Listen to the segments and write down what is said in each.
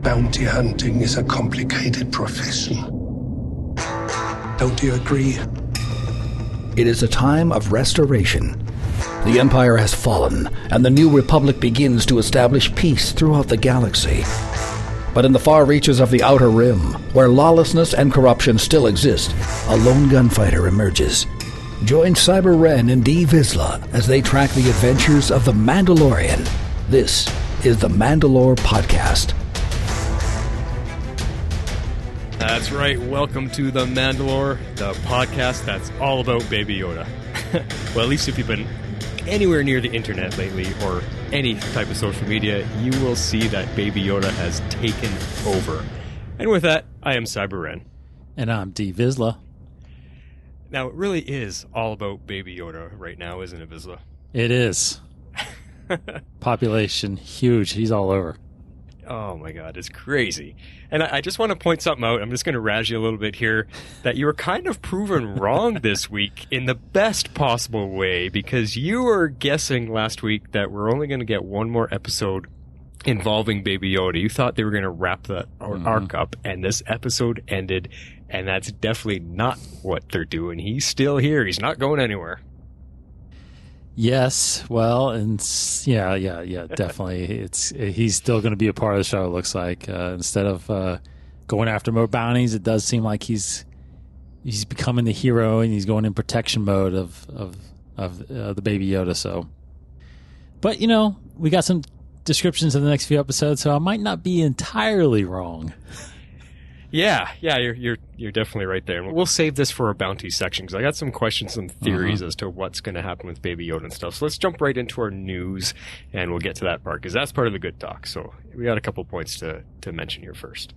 Bounty hunting is a complicated profession. Don't you agree? It is a time of restoration. The Empire has fallen, and the New Republic begins to establish peace throughout the galaxy. But in the far reaches of the Outer Rim, where lawlessness and corruption still exist, a lone gunfighter emerges. Join Siber Wren and D.Vizsla as they track the adventures of the Mandalorian. This is the MandaLorepodcast. That's right. Welcome to the MandaLore, the podcast that's all about Baby Yoda. Well, at least if you've been anywhere near the internet lately or any type of social media, you will see that Baby Yoda has taken over. And with that, I am Siber Wren. And I'm D.Vizsla. Now, it really is all about Baby Yoda right now, isn't it, Vizsla? It is. Population huge. He's all over. Oh my God, it's crazy. And I just want to point something out. I'm just going to razz you a little bit here, that you were kind of proven wrong this week in the best possible way, because you were guessing last week that we're only going to get one more episode involving Baby Yoda. You thought they were going to wrap the arc up, and this episode ended, and that's definitely not what they're doing. He's still here. He's not going anywhere. Yes, well, and yeah, definitely. He's still going to be a part of the show, it looks like. Instead of going after more bounties, it does seem like he's becoming the hero, and he's going in protection mode of the Baby Yoda. So, but we got some descriptions of the next few episodes, so I might not be entirely wrong. Yeah, you're definitely right there. And we'll save this for a bounty section, because I got some questions, some theories as to what's going to happen with Baby Yoda and stuff. So let's jump right into our news, and we'll get to that part, because that's part of the good talk. So we got a couple points to mention here first.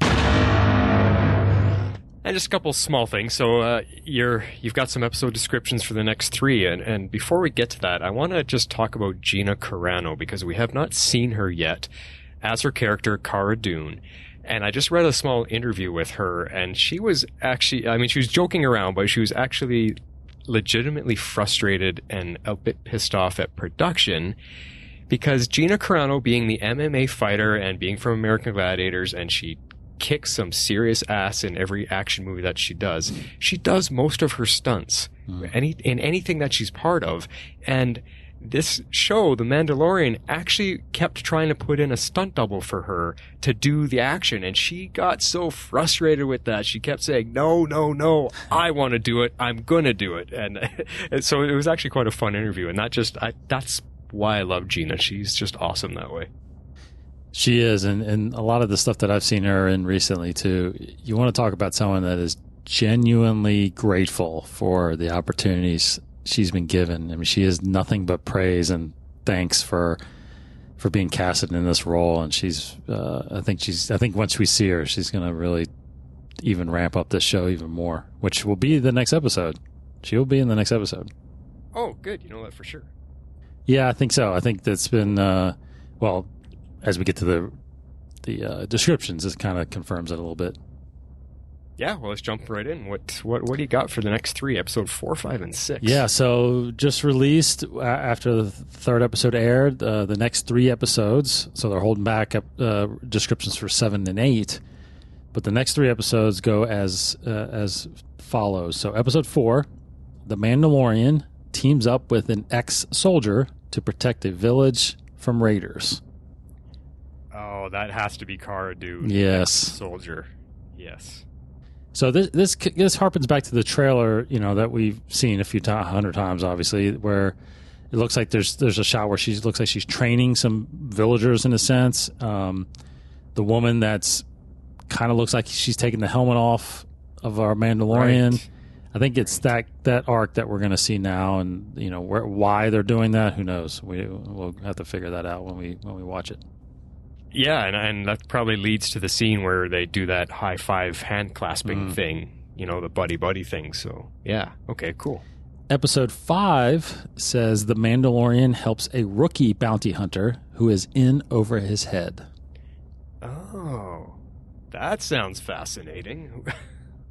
And just a couple small things. So you've got some episode descriptions for the next three. And before we get to that, I want to just talk about Gina Carano, because we have not seen her yet as her character, Cara Dune. And I just read a small interview with her, and she was actually, she was joking around, but she was actually legitimately frustrated and a bit pissed off at production, because Gina Carano, being the MMA fighter and being from American Gladiators, and she kicks some serious ass in every action movie that she does most of her stunts in anything that she's part of. And this show, The Mandalorian, actually kept trying to put in a stunt double for her to do the action, and she got so frustrated with that. She kept saying, no, I want to do it. I'm going to do it. And so it was actually quite a fun interview, and that's why I love Gina. She's just awesome that way. She is, and a lot of the stuff that I've seen her in recently, too, you want to talk about someone that is genuinely grateful for the opportunities she's been given. I mean, she is nothing but praise and thanks for being casted in this role. And I think once we see her, she's going to really even ramp up this show even more, which will be the next episode. She'll be in the next episode. Oh, good. You know that for sure. Yeah, I think so. I think that's been, as we get to the descriptions, this kind of confirms it a little bit. Yeah, well, let's jump right in. What do you got for the next three, episode 4, 5, and 6? Yeah, so just released after the third episode aired, the next three episodes. So they're holding back descriptions for 7 and 8, but the next three episodes go as follows. So episode 4, the Mandalorian teams up with an ex-soldier to protect a village from raiders. Oh, that has to be Cara Dune. Yes, soldier. Yes. So this harpens back to the trailer, that we've seen 100 times, obviously, where it looks like there's a shot where looks like she's training some villagers in a sense. The woman that's kind of looks like she's taking the helmet off of our Mandalorian. Right. I think it's that arc that we're going to see now, and why they're doing that, who knows? We'll have to figure that out when we watch it. Yeah, and that probably leads to the scene where they do that high five hand clasping thing, the buddy thing. So, yeah, okay, cool. Episode 5 says the Mandalorian helps a rookie bounty hunter who is in over his head. Oh, that sounds fascinating.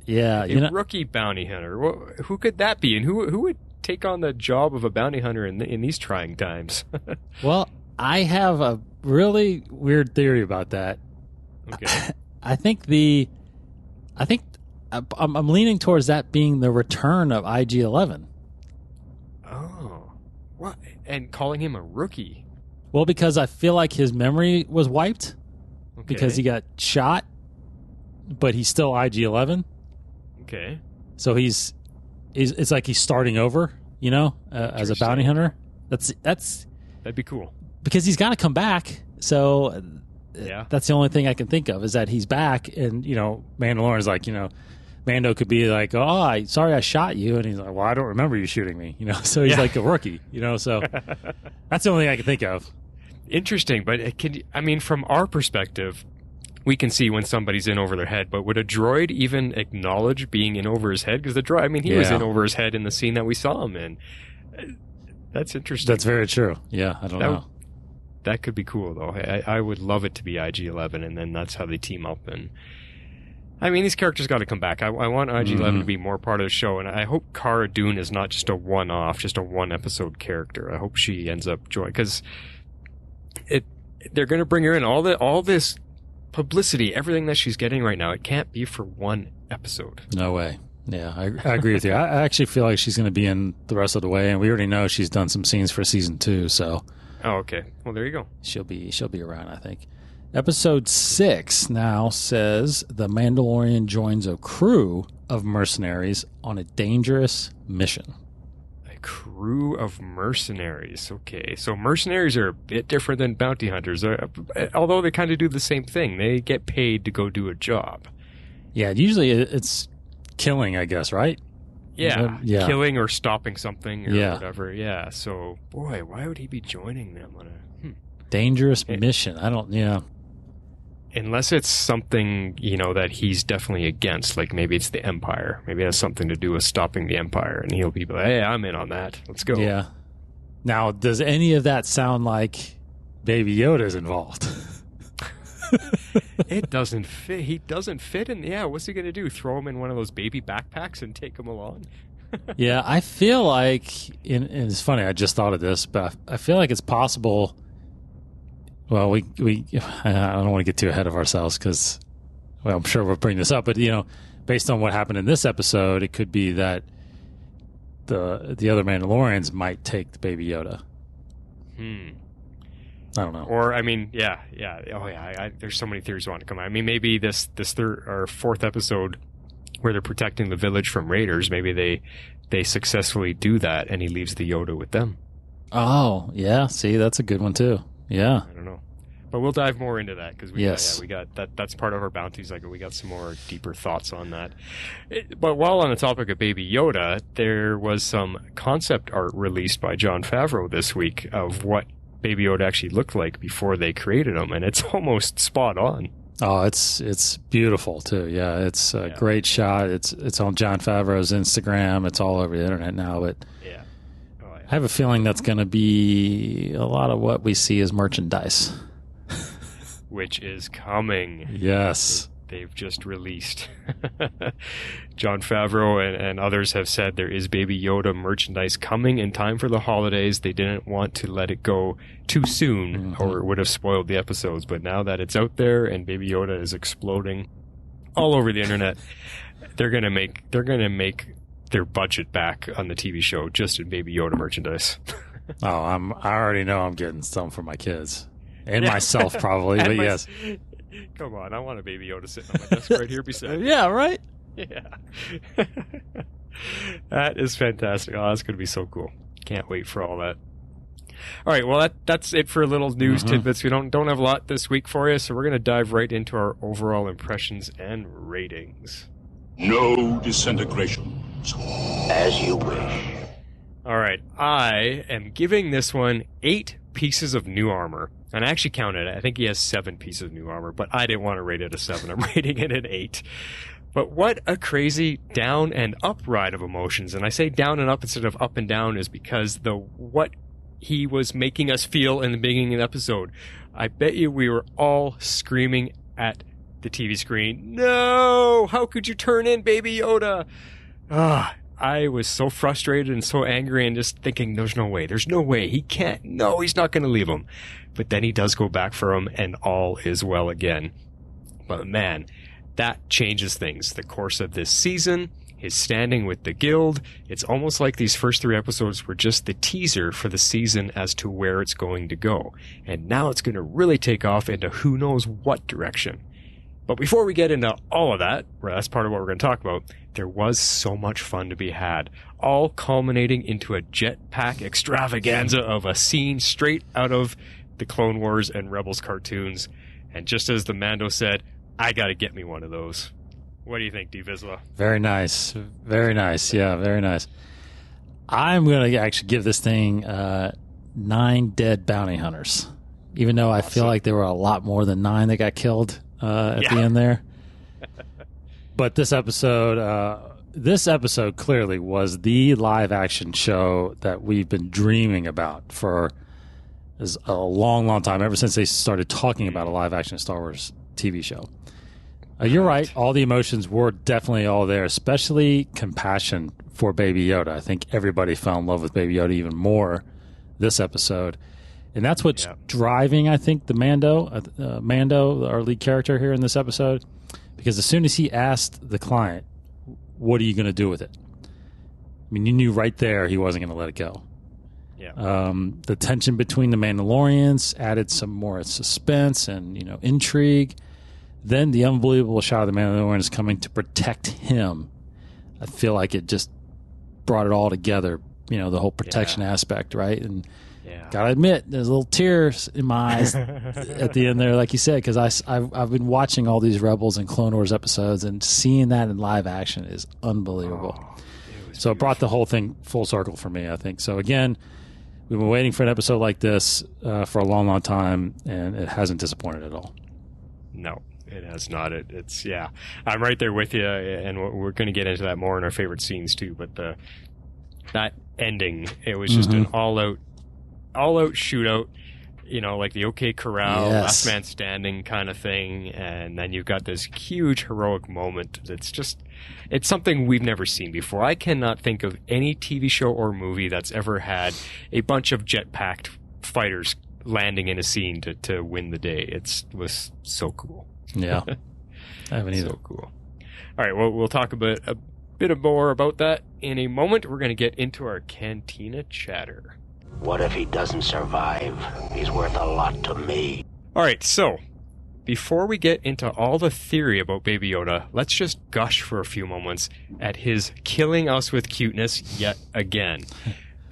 Yeah, a rookie bounty hunter. Who could that be, and who would take on the job of a bounty hunter in these trying times? Well, I have a really weird theory about that. Okay. I'm leaning towards that being the return of IG-11. Oh, what? And calling him a rookie? Well, because I feel like his memory was wiped because he got shot, but he's still IG-11. Okay. So it's like he's starting over, as a bounty hunter. That'd be cool. Because he's got to come back. So yeah, that's the only thing I can think of is that he's back, and Mandalorian's like, Mando could be like, "Oh, sorry, I shot you," and he's like, "Well, I don't remember you shooting me," So he's like a rookie, So that's the only thing I can think of. Interesting, but from our perspective, we can see when somebody's in over their head. But would a droid even acknowledge being in over his head? Because the droid, he was in over his head in the scene that we saw him in. That's interesting. That's very true. Yeah, I don't know. That could be cool, though. I would love it to be IG-11, and then that's how they team up. And these characters got to come back. I want IG-11 to be more part of the show, and I hope Cara Dune is not just a one-off, just a one-episode character. I hope she ends up joining, because they're going to bring her in. All this publicity, everything that she's getting right now, it can't be for one episode. No way. Yeah, I agree with you. I actually feel like she's going to be in the rest of the way, and we already know she's done some scenes for season 2, so... Oh, okay. Well, there you go. She'll be around, I think. Episode 6 now says the Mandalorian joins a crew of mercenaries on a dangerous mission. A crew of mercenaries. Okay. So mercenaries are a bit different than bounty hunters, although they kind of do the same thing. They get paid to go do a job. Yeah, usually it's killing, I guess, right? Yeah, killing or stopping something or whatever. Yeah, so, boy, why would he be joining them on a... Dangerous mission. I don't, Unless it's something, that he's definitely against, like maybe it's the Empire. Maybe it has something to do with stopping the Empire, and he'll be like, hey, I'm in on that. Let's go. Yeah. Now, does any of that sound like Baby Yoda's involved? It doesn't fit. He doesn't fit in. Yeah, what's he going to do? Throw him in one of those baby backpacks and take him along? Yeah, I feel like, and it's funny, I just thought of this, but I feel like it's possible. Well, I don't want to get too ahead of ourselves because, I'm sure we'll bring this up, but, based on what happened in this episode, it could be that the other Mandalorians might take the Baby Yoda. I don't know. Or, yeah. Oh, yeah. There's so many theories want to come out. Maybe this third or fourth episode where they're protecting the village from raiders, maybe they successfully do that and he leaves the Yoda with them. Oh, yeah. See, that's a good one, too. Yeah. I don't know. But we'll dive more into that because we got that. That's part of our bounties. Like we got some more deeper thoughts on that. But while on the topic of Baby Yoda, there was some concept art released by Jon Favreau this week of what Baby Yoda actually looked like before they created him, and it's almost spot on. Oh, it's beautiful too. Yeah, it's a great shot. It's on Jon Favreau's Instagram. It's all over the internet now. But I have a feeling that's going to be a lot of what we see as merchandise, which is coming. Yes. They've just released. Jon Favreau and others have said there is Baby Yoda merchandise coming in time for the holidays. They didn't want to let it go too soon or it would have spoiled the episodes. But now that it's out there and Baby Yoda is exploding all over the internet, they're gonna make their budget back on the TV show just in Baby Yoda merchandise. I already know I'm getting some for my kids and myself probably. But yes. Come on, I want a Baby Yoda sitting on my desk right here beside me. Yeah, right? Yeah. That is fantastic. Oh, that's going to be so cool. Can't wait for all that. All right, well, that's it for little news tidbits. We don't have a lot this week for you, so we're going to dive right into our overall impressions and ratings. No disintegrations. As you wish. All right, I am giving this one 8 pieces of new armor. And I actually counted it. I think he has 7 pieces of new armor, but I didn't want to rate it a 7. I'm rating it an 8. But what a crazy down and up ride of emotions. And I say down and up instead of up and down is because what he was making us feel in the beginning of the episode. I bet you we were all screaming at the TV screen, no! How could you turn in Baby Yoda? I was so frustrated and so angry and just thinking, there's no way. He's not going to leave him. But then he does go back for him and all is well again. But man, that changes things. The course of this season, his standing with the guild, it's almost like these first 3 episodes were just the teaser for the season as to where it's going to go. And now it's going to really take off into who knows what direction. But before we get into all of that, that's part of what we're going to talk about, there was so much fun to be had, all culminating into a jetpack extravaganza of a scene straight out of the Clone Wars and Rebels cartoons. And just as the Mando said, I got to get me one of those. What do you think, D.Vizsla? Very nice. Very nice. Yeah, very nice. I'm going to actually give this thing 9 dead bounty hunters, even though I feel like there were a lot more than 9 that got killed at the end there. But this episode clearly was the live action show that we've been dreaming about for a long, long time, ever since they started talking about a live action Star Wars TV show. You're right. All the emotions were definitely all there, especially compassion for Baby Yoda. I think everybody fell in love with Baby Yoda even more this episode. And that's what's driving, I think, the Mando, our lead character here in this episode. Because as soon as he asked the client, what are you going to do with it? I mean, you knew right there he wasn't going to let it go. Yeah. The tension between the Mandalorians added some more suspense and, intrigue. Then the unbelievable shot of the Mandalorians coming to protect him. I feel like it just brought it all together, the whole protection aspect, right? And gotta admit, there's little tears in my eyes at the end there, like you said, because I've been watching all these Rebels and Clone Wars episodes, and seeing that in live action is unbelievable. So it brought the whole thing full circle for me, I think. So again, we've been waiting for an episode like this for a long, long time, and it hasn't disappointed at all. No. It has not. It's I'm right there with you, and we're going to get into that more in our favorite scenes too. But that ending, it was just an all-out shootout. Like the OK Corral, last man standing kind of thing, and then you've got this huge heroic moment. It's something we've never seen before. I cannot think of any TV show or movie that's ever had a bunch of jetpacked fighters landing in a scene to win the day. It was so cool. Yeah, I haven't either. So cool. All right, well, we'll talk a bit more about that in a moment. We're going to get into our Cantina chatter. What if he doesn't survive? He's worth a lot to me. All right, so before we get into all the theory about Baby Yoda, let's just gush for a few moments at his killing us with cuteness yet again.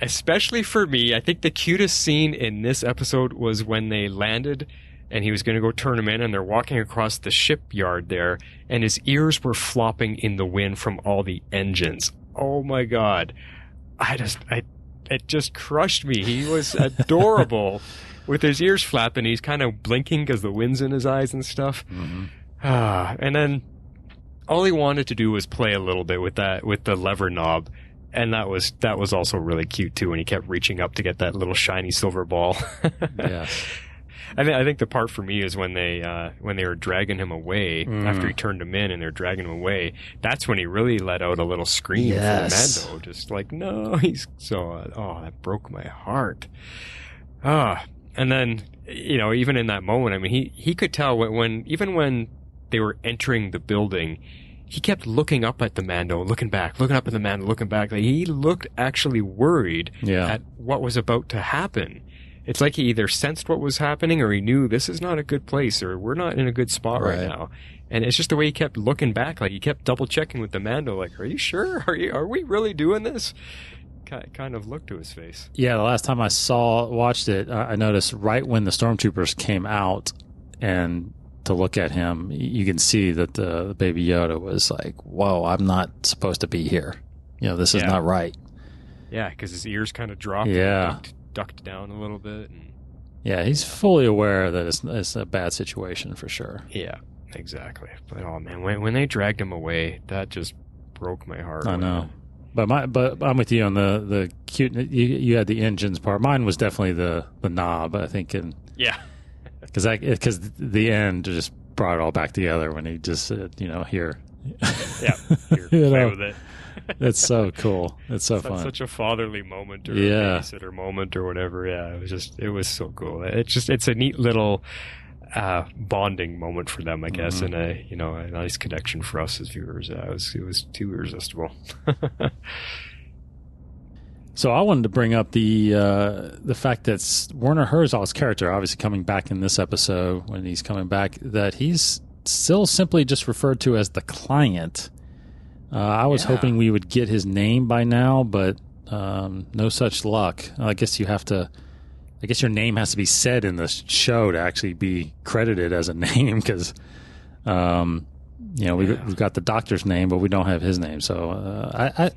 Especially for me, I think the cutest scene in this episode was when they landed and he was going to go turn him in, and they're walking across the shipyard there, and his ears were flopping in the wind from all the engines. Oh my God. It just crushed me. He was adorable with his ears flapping. He's kind of blinking because the wind's in his eyes and stuff. And then all he wanted to do was play a little bit with the lever knob. And that was also really cute too, when he kept reaching up to get that little shiny silver ball. Yeah. I think the part for me is when they were dragging him away after he turned him in and they're dragging him away. That's when he really let out a little scream for Mando, just like, no, he's so. That broke my heart. And then even in that moment, I mean, he could tell even when they were entering the building, he kept looking up at the Mando, looking back, looking up at the Mando, looking back. Like, he looked actually worried at what was about to happen. It's like he either sensed what was happening or he knew this is not a good place or we're not in a good spot right now. And it's just the way he kept looking back. Like, he kept double checking with the Mando. Like, are you sure? Are we really doing this? Kind of look to his face. Yeah, the last time I watched it, I noticed right when the stormtroopers came out and to look at him, you can see that the Baby Yoda was like, whoa, I'm not supposed to be here. This is not right. Yeah, because his ears kind of dropped. Yeah. Ducked down a little bit. Yeah, he's fully aware that it's a bad situation for sure. Yeah, exactly. But oh man, when they dragged him away, that just broke my heart. I know. But I'm with you on the cute. You had the engines part. Mine was definitely the knob, I think. Because the end just brought it all back together when he just said, here. Yeah, here, play with it. It's so cool. It's so fun. Such a fatherly moment, or a babysitter moment, or whatever. Yeah, it was so cool. It's a neat little bonding moment for them, I guess, and a nice connection for us as viewers. It was too irresistible. So I wanted to bring up the fact that Werner Herzog's character, obviously coming back in this episode, when he's coming back, that he's still simply just referred to as the client. I was hoping we would get his name by now, but no such luck. I guess your name has to be said in the show to actually be credited as a name, because we've got the doctor's name, but we don't have his name. So I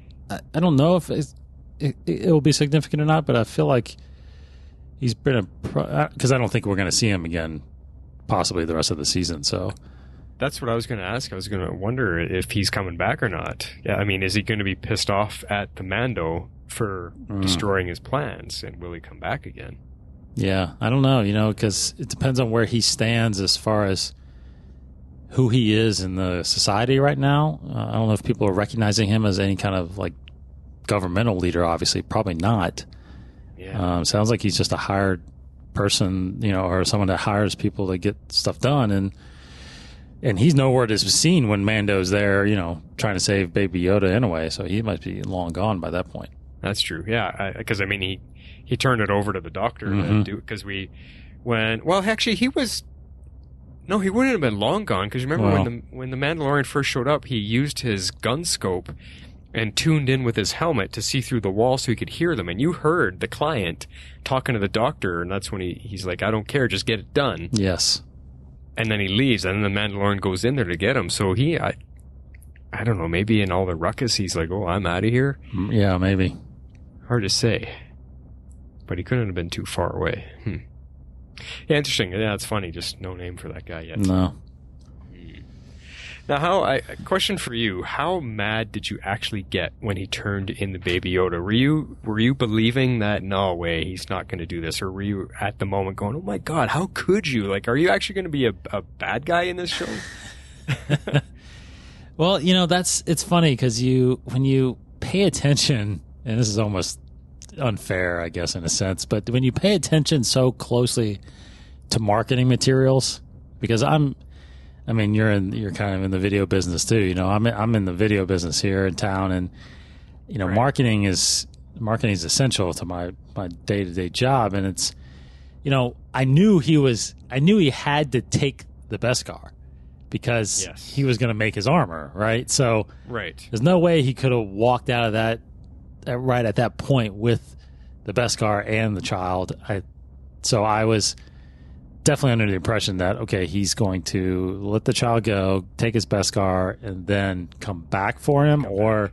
don't know if it will be significant or not, but I feel like he's been because I don't think we're going to see him again, possibly the rest of the season. So that's what I was going to ask. I was going to wonder if he's coming back or not. Yeah, I mean, is he going to be pissed off at the Mando for destroying his plans, and will he come back again? Yeah, I don't know, because it depends on where he stands as far as who he is in the society right now. I don't know if people are recognizing him as any kind of like governmental leader. Obviously, probably not. Yeah. Sounds like he's just a hired person, or someone that hires people to get stuff done, and he's nowhere to be seen when Mando's there, trying to save Baby Yoda anyway. So he might be long gone by that point. That's true. Yeah, because he turned it over to the doctor because he wouldn't have been long gone, because remember when the Mandalorian first showed up, he used his gun scope and tuned in with his helmet to see through the wall so he could hear them. And you heard the client talking to the doctor, and that's when he's like, I don't care, just get it done. Yes. And then he leaves, and then the Mandalorian goes in there to get him. So I don't know, maybe in all the ruckus, he's like, oh, I'm out of here? Yeah, maybe. Hard to say. But he couldn't have been too far away. Yeah, interesting. Yeah, it's funny. Just no name for that guy yet. No. Now, a question for you. How mad did you actually get when he turned in the Baby Yoda? Were you believing that, no way, he's not going to do this? Or were you at the moment going, oh my God, how could you? Like, are you actually going to be a bad guy in this show? Well, it's funny because when you pay attention, and this is almost unfair, I guess, in a sense, but when you pay attention so closely to marketing materials, because you're kind of in the video business too. I'm in the video business here in town, and right. marketing is essential to my day-to-day job, and it's I knew he had to take the Beskar because he was going to make his armor, right? So there's no way he could have walked out of that right at that point with the Beskar and the child. So I was definitely under the impression that, okay, he's going to let the child go, take his Beskar, and then come back for him. Or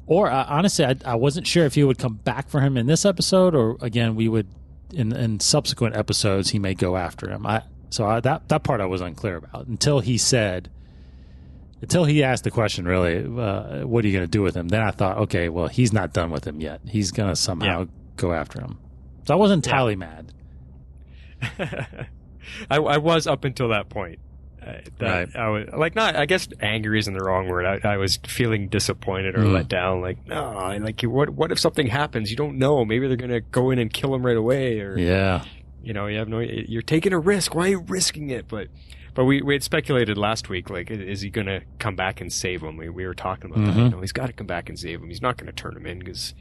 honestly, I wasn't sure if he would come back for him in this episode, or again, we would in subsequent episodes he may go after him. That part I was unclear about until he asked the question, really, what are you going to do with him? Then I thought, okay, well, he's not done with him yet. He's going to somehow go after him. So I wasn't entirely mad. I was up until that point. Right. I was I guess angry isn't the wrong word. I was feeling disappointed or let down. Like, no, what if something happens? You don't know. Maybe they're going to go in and kill him right away. Or you have you're taking a risk. Why are you risking it? But we had speculated last week, like, is he going to come back and save him? We were talking about that. He's got to come back and save him. He's not going to turn him in because.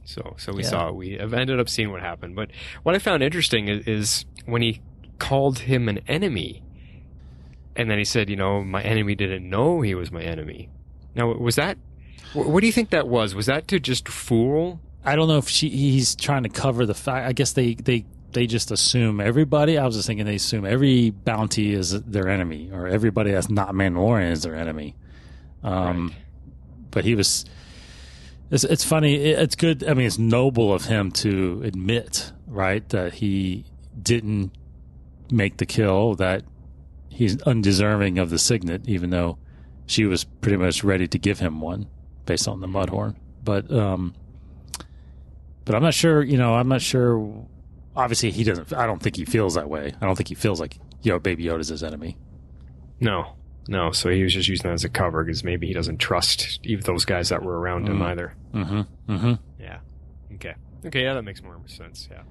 So we saw it. We have ended up seeing what happened. But what I found interesting is when he called him an enemy, and then he said, my enemy didn't know he was my enemy. Now, was that? What do you think that was? Was that to just fool? I don't know if he's trying to cover the fact. I guess they just assume everybody. I was just thinking they assume every bounty is their enemy, or everybody that's not Mandalorian is their enemy. Right. But he was. It's funny. It's good. I mean, it's noble of him to admit, right, that he didn't make the kill, that he's undeserving of the signet, even though she was pretty much ready to give him one based on the Mudhorn. But I'm not sure. I'm not sure. Obviously, he doesn't. I don't think he feels that way. I don't think he feels like Baby Yoda's his enemy. No, No, so he was just using that as a cover because maybe he doesn't trust even those guys that were around him either. Yeah. Okay. Yeah, that makes more sense. Yeah.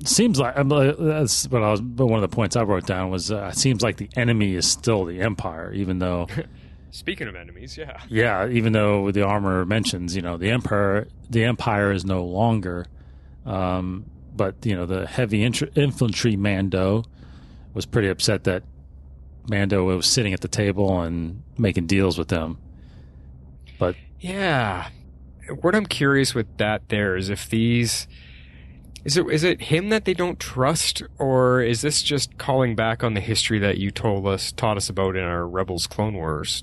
Seems like that's what one of the points I wrote down was it seems like the enemy is still the Empire, even though. Speaking of enemies, yeah. Yeah, even though the armor mentions, the Empire is no longer, but the heavy infantry Mando was pretty upset that Mando was sitting at the table and making deals with them. But yeah, what I'm curious with that there is if these. Is it him that they don't trust, or is this just calling back on the history that you taught us about in our Rebels Clone Wars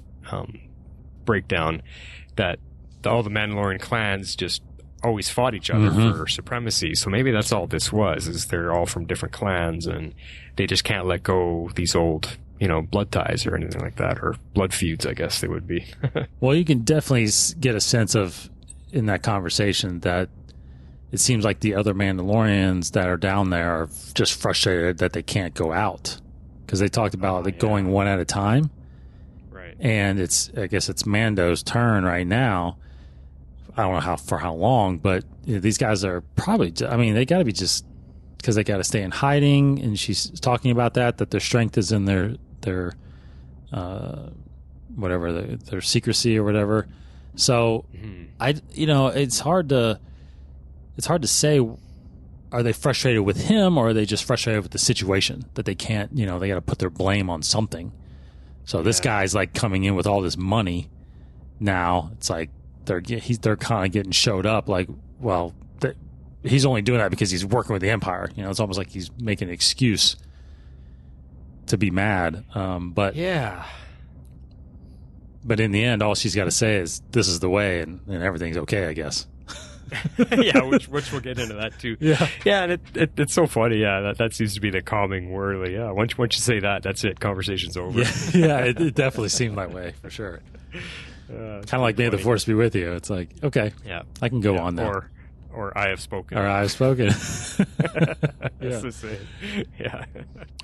breakdown, that all the Mandalorian clans just always fought each other for supremacy? So maybe that's all this was, is they're all from different clans and they just can't let go these old, blood ties or anything like that, or blood feuds, I guess they would be. Well, you can definitely get a sense of, in that conversation, that it seems like the other Mandalorians that are down there are just frustrated that they can't go out, because they talked about going one at a time. Right. And I guess it's Mando's turn right now. I don't know for how long, but these guys are probably, they got to be just, because they got to stay in hiding. And she's talking about that their strength is in their whatever, their secrecy or whatever. So it's hard to say, are they frustrated with him or are they just frustrated with the situation that they can't, they got to put their blame on something. So this guy's like coming in with all this money now. It's like they're kind of getting showed up like, well, he's only doing that because he's working with the Empire. It's almost like he's making an excuse to be mad. But in the end, all she's got to say is, this is the way, and everything's okay, I guess. Yeah, which we'll get into that too. Yeah, and it's so funny. Yeah, that seems to be the calming word. Like, yeah, once you say that, that's it. Conversation's over. Yeah, it definitely seemed that way for sure. Kind of like, may the Force be with you. It's like, okay, yeah, I can go on there. Or I have spoken. Or I have spoken. That's the same. Yeah.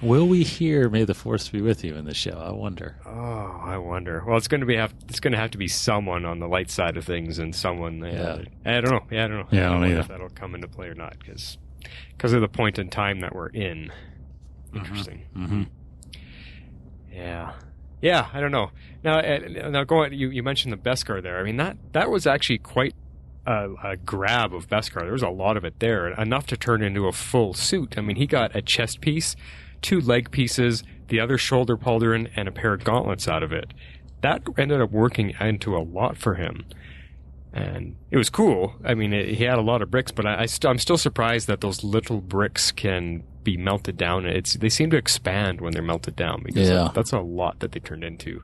Will we hear "May the Force be with you" in the show? I wonder. Oh, I wonder. Well, it's going to have to be someone on the light side of things, and someone. I don't know. Yeah, I don't know. Yeah, I don't know if that'll come into play or not, because of the point in time that we're in. Interesting. Mm-hmm. Yeah. Yeah, I don't know. Now going. You mentioned the Beskar there. I mean, that was actually quite a grab of Beskar. There was a lot of it there, enough to turn into a full suit. I mean, he got a chest piece, 2 leg pieces, the other shoulder pauldron, and a pair of gauntlets out of it. That ended up working into a lot for him. And it was cool. I mean, he had a lot of bricks, but I'm still surprised that those little bricks can be melted down. They seem to expand when they're melted down, because that's a lot that they turned into.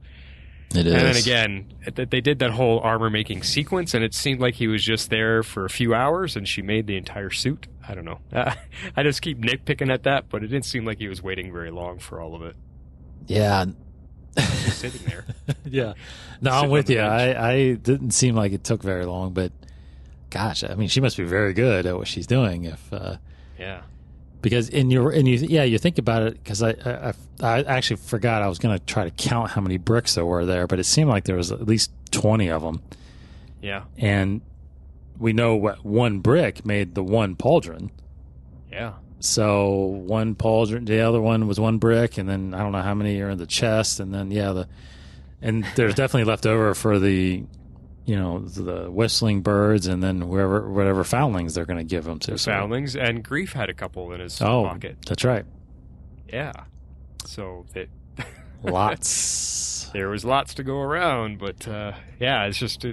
It is. And then again, they did that whole armor-making sequence, and it seemed like he was just there for a few hours, and she made the entire suit. I don't know. I just keep nitpicking at that, but it didn't seem like he was waiting very long for all of it. Yeah. Just sitting there. Yeah. No, I'm with you. I didn't seem like it took very long, but gosh, I mean, she must be very good at what she's doing. Yeah. Because you think about it, because I actually forgot I was going to try to count how many bricks there were there, but it seemed like there was at least 20 of them. Yeah. And we know what one brick made the one pauldron. Yeah. So one pauldron, the other one was one brick, and then I don't know how many are in the chest, and then and there's definitely left over for the whistling birds, and then whatever foundlings they're going to give them to. Foundlings, and Grief had a couple in his pocket. That's right. Yeah. So lots. There was lots to go around, but it's just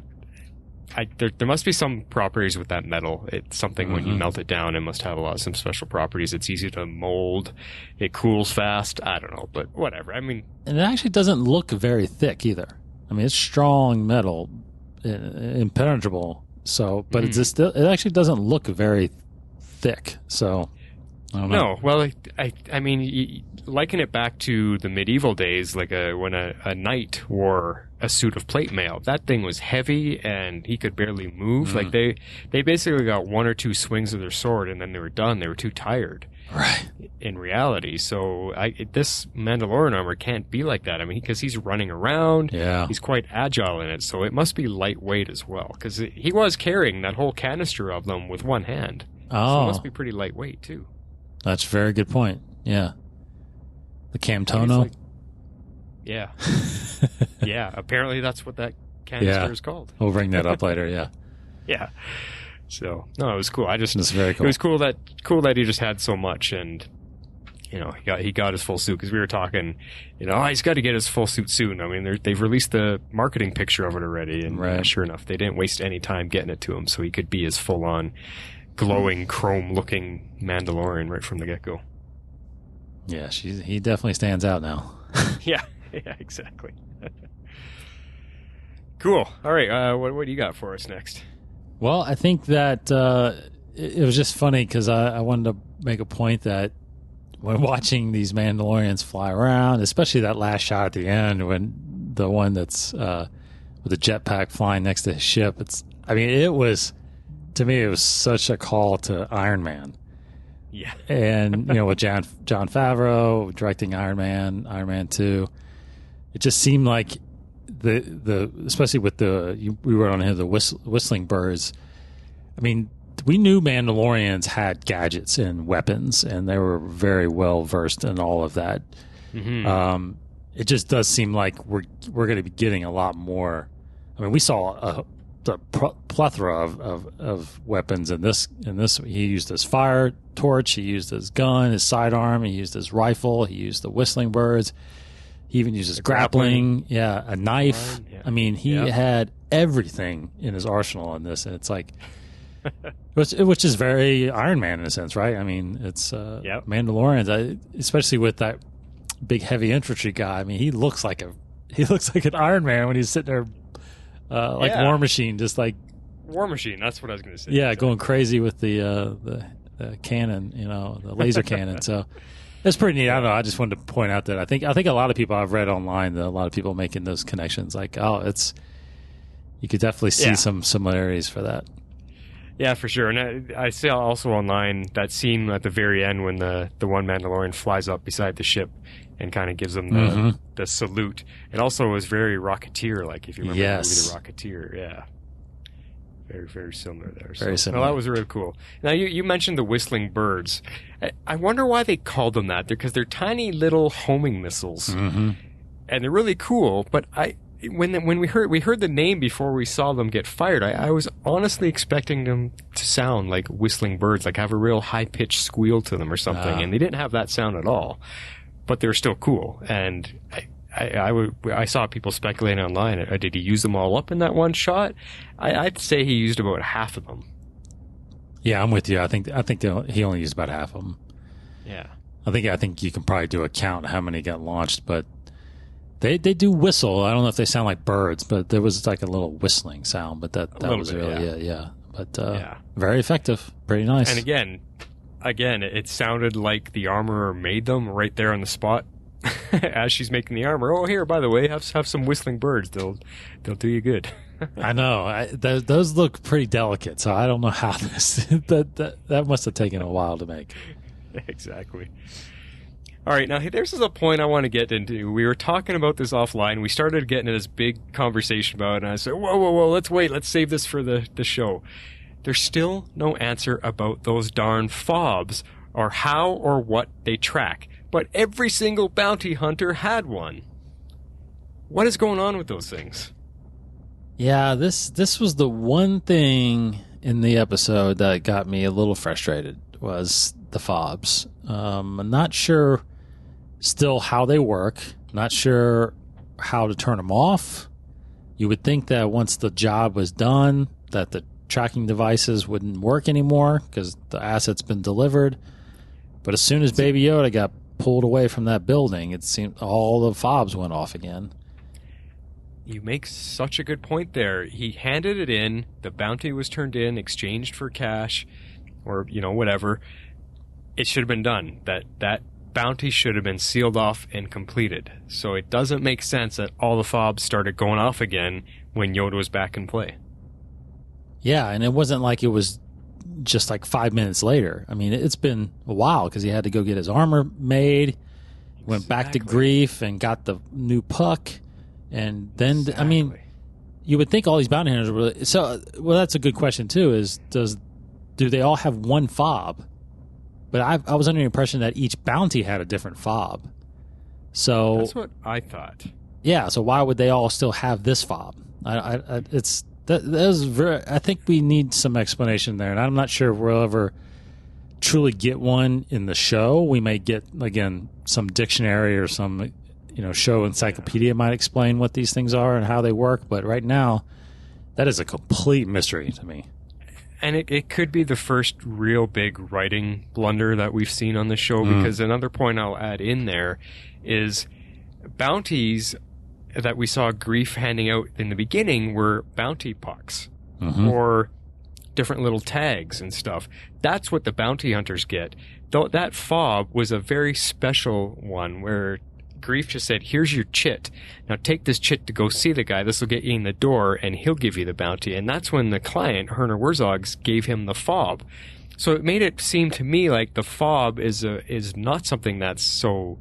there must be some properties with that metal. It's something when you melt it down, it must have some special properties. It's easy to mold. It cools fast. I don't know, but whatever. I mean, and it actually doesn't look very thick either. I mean, it's strong metal. Impenetrable. So, but it actually doesn't look very thick. So, I don't know. No, well, I mean, liken it back to the medieval days, like when a knight wore a suit of plate mail. That thing was heavy, and he could barely move. Like they basically got 1 or 2 swings of their sword, and then they were done. They were too tired. Right. in reality. So this Mandalorian armor can't be like that. I mean, because he's running around. Yeah. He's quite agile in it, so it must be lightweight as well. Because he was carrying that whole canister of them with one hand. Oh. So it must be pretty lightweight, too. That's a very good point. Yeah. The Camtono. Yeah. Yeah, apparently that's what that canister is called. We'll bring that up later, yeah. Yeah. So, no, it was cool. It's very cool. It was cool that he just had so much, and he got his full suit, because we were talking, he's got to get his full suit soon. I mean, they've released the marketing picture of it already, and sure enough, they didn't waste any time getting it to him, so he could be his full-on glowing chrome-looking Mandalorian right from the get-go. Yeah, he definitely stands out now. Yeah, exactly. Cool. All right, what do you got for us next? Well, I think that it was just funny because I wanted to make a point that when watching these Mandalorians fly around, especially that last shot at the end, when the one that's with the jetpack flying next to his ship, it was, to me, it was such a call to Iron Man. Yeah. And, with John Favreau directing Iron Man 2, it just seemed like the especially with we were on here, the whistling birds. I mean, we knew Mandalorians had gadgets and weapons, and they were very well versed in all of that. Mm-hmm. It just does seem like we're going to be getting a lot more. I mean, we saw the plethora of weapons in this. He used his fire torch, he used his gun, his sidearm, he used his rifle, he used the whistling birds. He even uses grappling, a knife. Yeah. I mean, he had everything in his arsenal in this, and it's like, which is very Iron Man in a sense, right? I mean, it's Mandalorians, especially with that big heavy infantry guy. I mean, he looks like an Iron Man when he's sitting there, like War Machine, just like War Machine. That's what I was going to say. Yeah, going crazy with the cannon, the laser cannon. So. It's pretty neat. I don't know. I just wanted to point out that I think a lot of people I've read online, that a lot of people making those connections. Like, you could definitely see some similarities for that. Yeah, for sure. And I see also online that scene at the very end when the one Mandalorian flies up beside the ship and kind of gives them the salute. It also was very Rocketeer-like, if you remember the movie The Rocketeer. Yeah. Very, very similar there. Very similar. Well, that was really cool. Now, you mentioned the whistling birds. I wonder why they called them that. Because they're tiny little homing missiles. Mm-hmm. And they're really cool. But when we heard the name before we saw them get fired, I was honestly expecting them to sound like whistling birds, like have a real high-pitched squeal to them or something. And they didn't have that sound at all. But they're still cool. And I saw people speculating online. Did he use them all up in that one shot? I'd say he used about half of them. Yeah, I'm with you. I think he only used about half of them. Yeah. I think you can probably do a count how many got launched, but they do whistle. I don't know if they sound like birds, but there was like a little whistling sound. But that was bit, really yeah. But very effective, pretty nice. And again, it sounded like the armorer made them right there on the spot. As she's making the armor. Oh, here, by the way, have some whistling birds. They'll do you good. I know. Those look pretty delicate, so I don't know how that must have taken a while to make. Exactly. All right, now there's a point I want to get into. We were talking about this offline. We started getting into this big conversation about it, and I said, whoa, let's wait. Let's save this for the show. There's still no answer about those darn fobs or how or what they track. But every single bounty hunter had one. What is going on with those things? Yeah, this was the one thing in the episode that got me a little frustrated, was the fobs. I'm not sure still how they work. Not sure how to turn them off. You would think that once the job was done, that the tracking devices wouldn't work anymore because the asset's been delivered. But as soon as Baby Yoda got pulled away from that building, it seemed all the fobs went off again. You make such a good point there. He handed it in, the bounty was turned in, exchanged for cash, or, whatever. It should have been done. That bounty should have been sealed off and completed. So it doesn't make sense that all the fobs started going off again when Yoda was back in play. Yeah, and it wasn't like it was just like 5 minutes later. I mean, it's been a while because he had to go get his armor made, went back to Grief and got the new puck. And then, I mean, you would think all these bounty hunters were... So, well, that's a good question, too, is do they all have one fob? But I was under the impression that each bounty had a different fob. So that's what I thought. Yeah, so why would they all still have this fob? I think we need some explanation there, and I'm not sure if we'll ever truly get one in the show. We may get, again, some dictionary or some show encyclopedia might explain what these things are and how they work, but right now, that is a complete mystery to me. And it could be the first real big writing blunder that we've seen on the show, because another point I'll add in there is bounties that we saw Grief handing out in the beginning were bounty pucks or different little tags and stuff. That's what the bounty hunters get. Though that fob was a very special one where Grief just said, here's your chit. Now take this chit to go see the guy. This will get you in the door, and he'll give you the bounty. And that's when the client, Herner Werzogs, gave him the fob. So it made it seem to me like the fob is not something that's so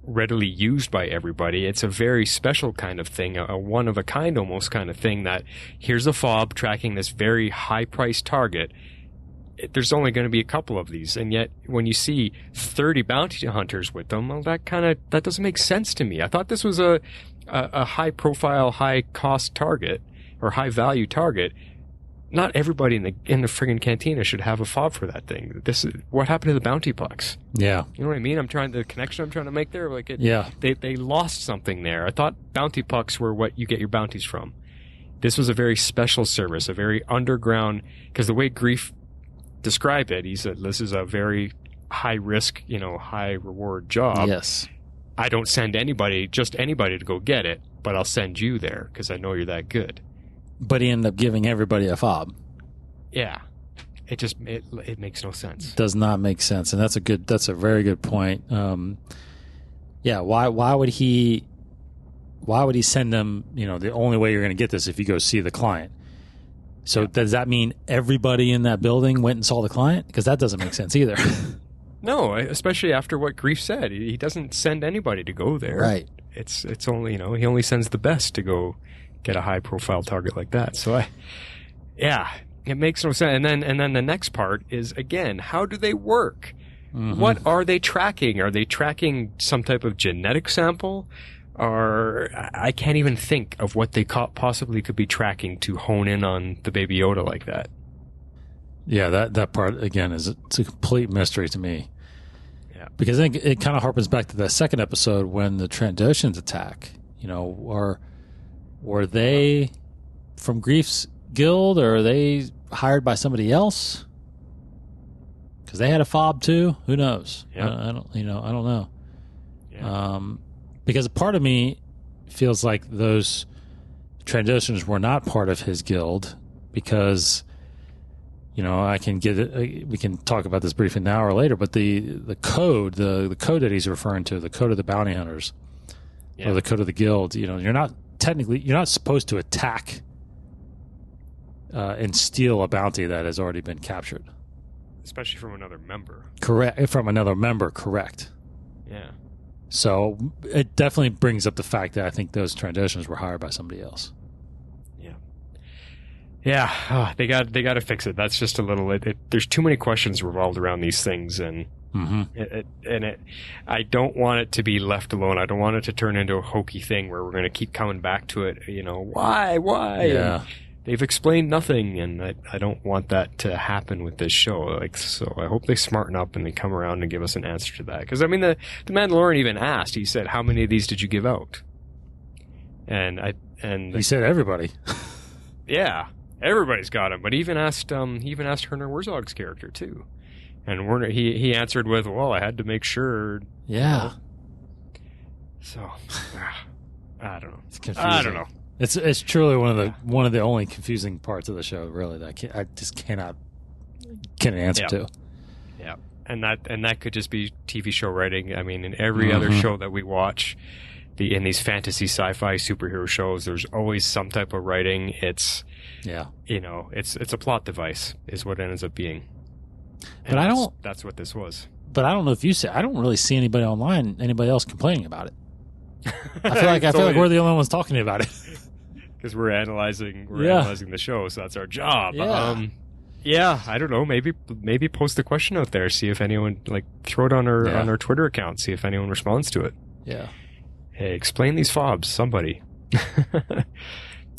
readily used by everybody. It's a very special kind of thing, a one-of-a-kind almost kind of thing, that here's a fob tracking this very high-priced target. There's only going to be a couple of these, and yet when you see 30 bounty hunters with them, well, that doesn't make sense to me. I thought this was a high-profile, high-cost target or high-value target. Not everybody in the friggin' cantina should have a fob for that thing. This is what happened to the bounty pucks. Yeah, you know what I mean. The connection I'm trying to make there. They lost something there. I thought bounty pucks were what you get your bounties from. This was a very special service, a very underground. Because the way Grief described it, he said this is a very high risk, high reward job. Yes, I don't send just anybody to go get it, but I'll send you there because I know you're that good. But he ended up giving everybody a fob. Yeah, it makes no sense. Does not make sense, and that's a very good point. Yeah, why would he send them? The only way you're going to get this if you go see the client. So does that mean everybody in that building went and saw the client? Because that doesn't make sense either. No, especially after what Grief said. He doesn't send anybody to go there. Right. It's only, he only sends the best to go get a high-profile target like that. So, it makes no sense. And then the next part is, again, how do they work? What are they tracking? Are they tracking some type of genetic sample? Or I can't even think of what they possibly could be tracking to hone in on the Baby Yoda like that. Yeah, that part, again, it's a complete mystery to me. Yeah. Because I think it kind of harpens back to that second episode when the Trandoshans attack. Were they from Grief's guild, or are they hired by somebody else? Because they had a fob too. Who knows? Yeah. I don't know. Yeah. Because a part of me feels like those Trandoshans were not part of his guild, because, I can get it. We can talk about this briefly now or later, but the code, the code that he's referring to, the code of the bounty hunters, or the code of the guild, you're not supposed to attack and steal a bounty that has already been captured. Especially from another member. Correct. From another member, correct. Yeah. So it definitely brings up the fact that I think those Trandoshans were hired by somebody else. Yeah. Yeah. They got to fix it. That's just a little. There's too many questions revolved around these things, and I don't want it to be left alone. I don't want it to turn into a hokey thing where we're going to keep coming back to it. Why? Yeah. And they've explained nothing, and I don't want that to happen with this show. So I hope they smarten up and they come around and give us an answer to that. Because the Mandalorian even asked. He said, "How many of these did you give out?" And he said everybody. Yeah, everybody's got them. But he even asked Herner Werzog's character too, and Werner he answered with, "Well, I had to make sure." Yeah. So I don't know. It's confusing. I don't know. It's truly one of the only confusing parts of the show, really, that I just cannot get an answer to. Yeah, and that could just be TV show writing. I mean, in every other show that we watch, in these fantasy sci-fi superhero shows, there's always some type of writing. It's it's a plot device is what it ends up being. And but that's what this was. But I don't know if you say, I don't really see anybody online, anybody else complaining about it. I feel like we're the only ones talking about it. Because we're analyzing the show, so that's our job. Yeah. I don't know. Maybe post the question out there, see if anyone throw it on our Twitter account, see if anyone responds to it. Yeah. Hey, explain these fobs, somebody.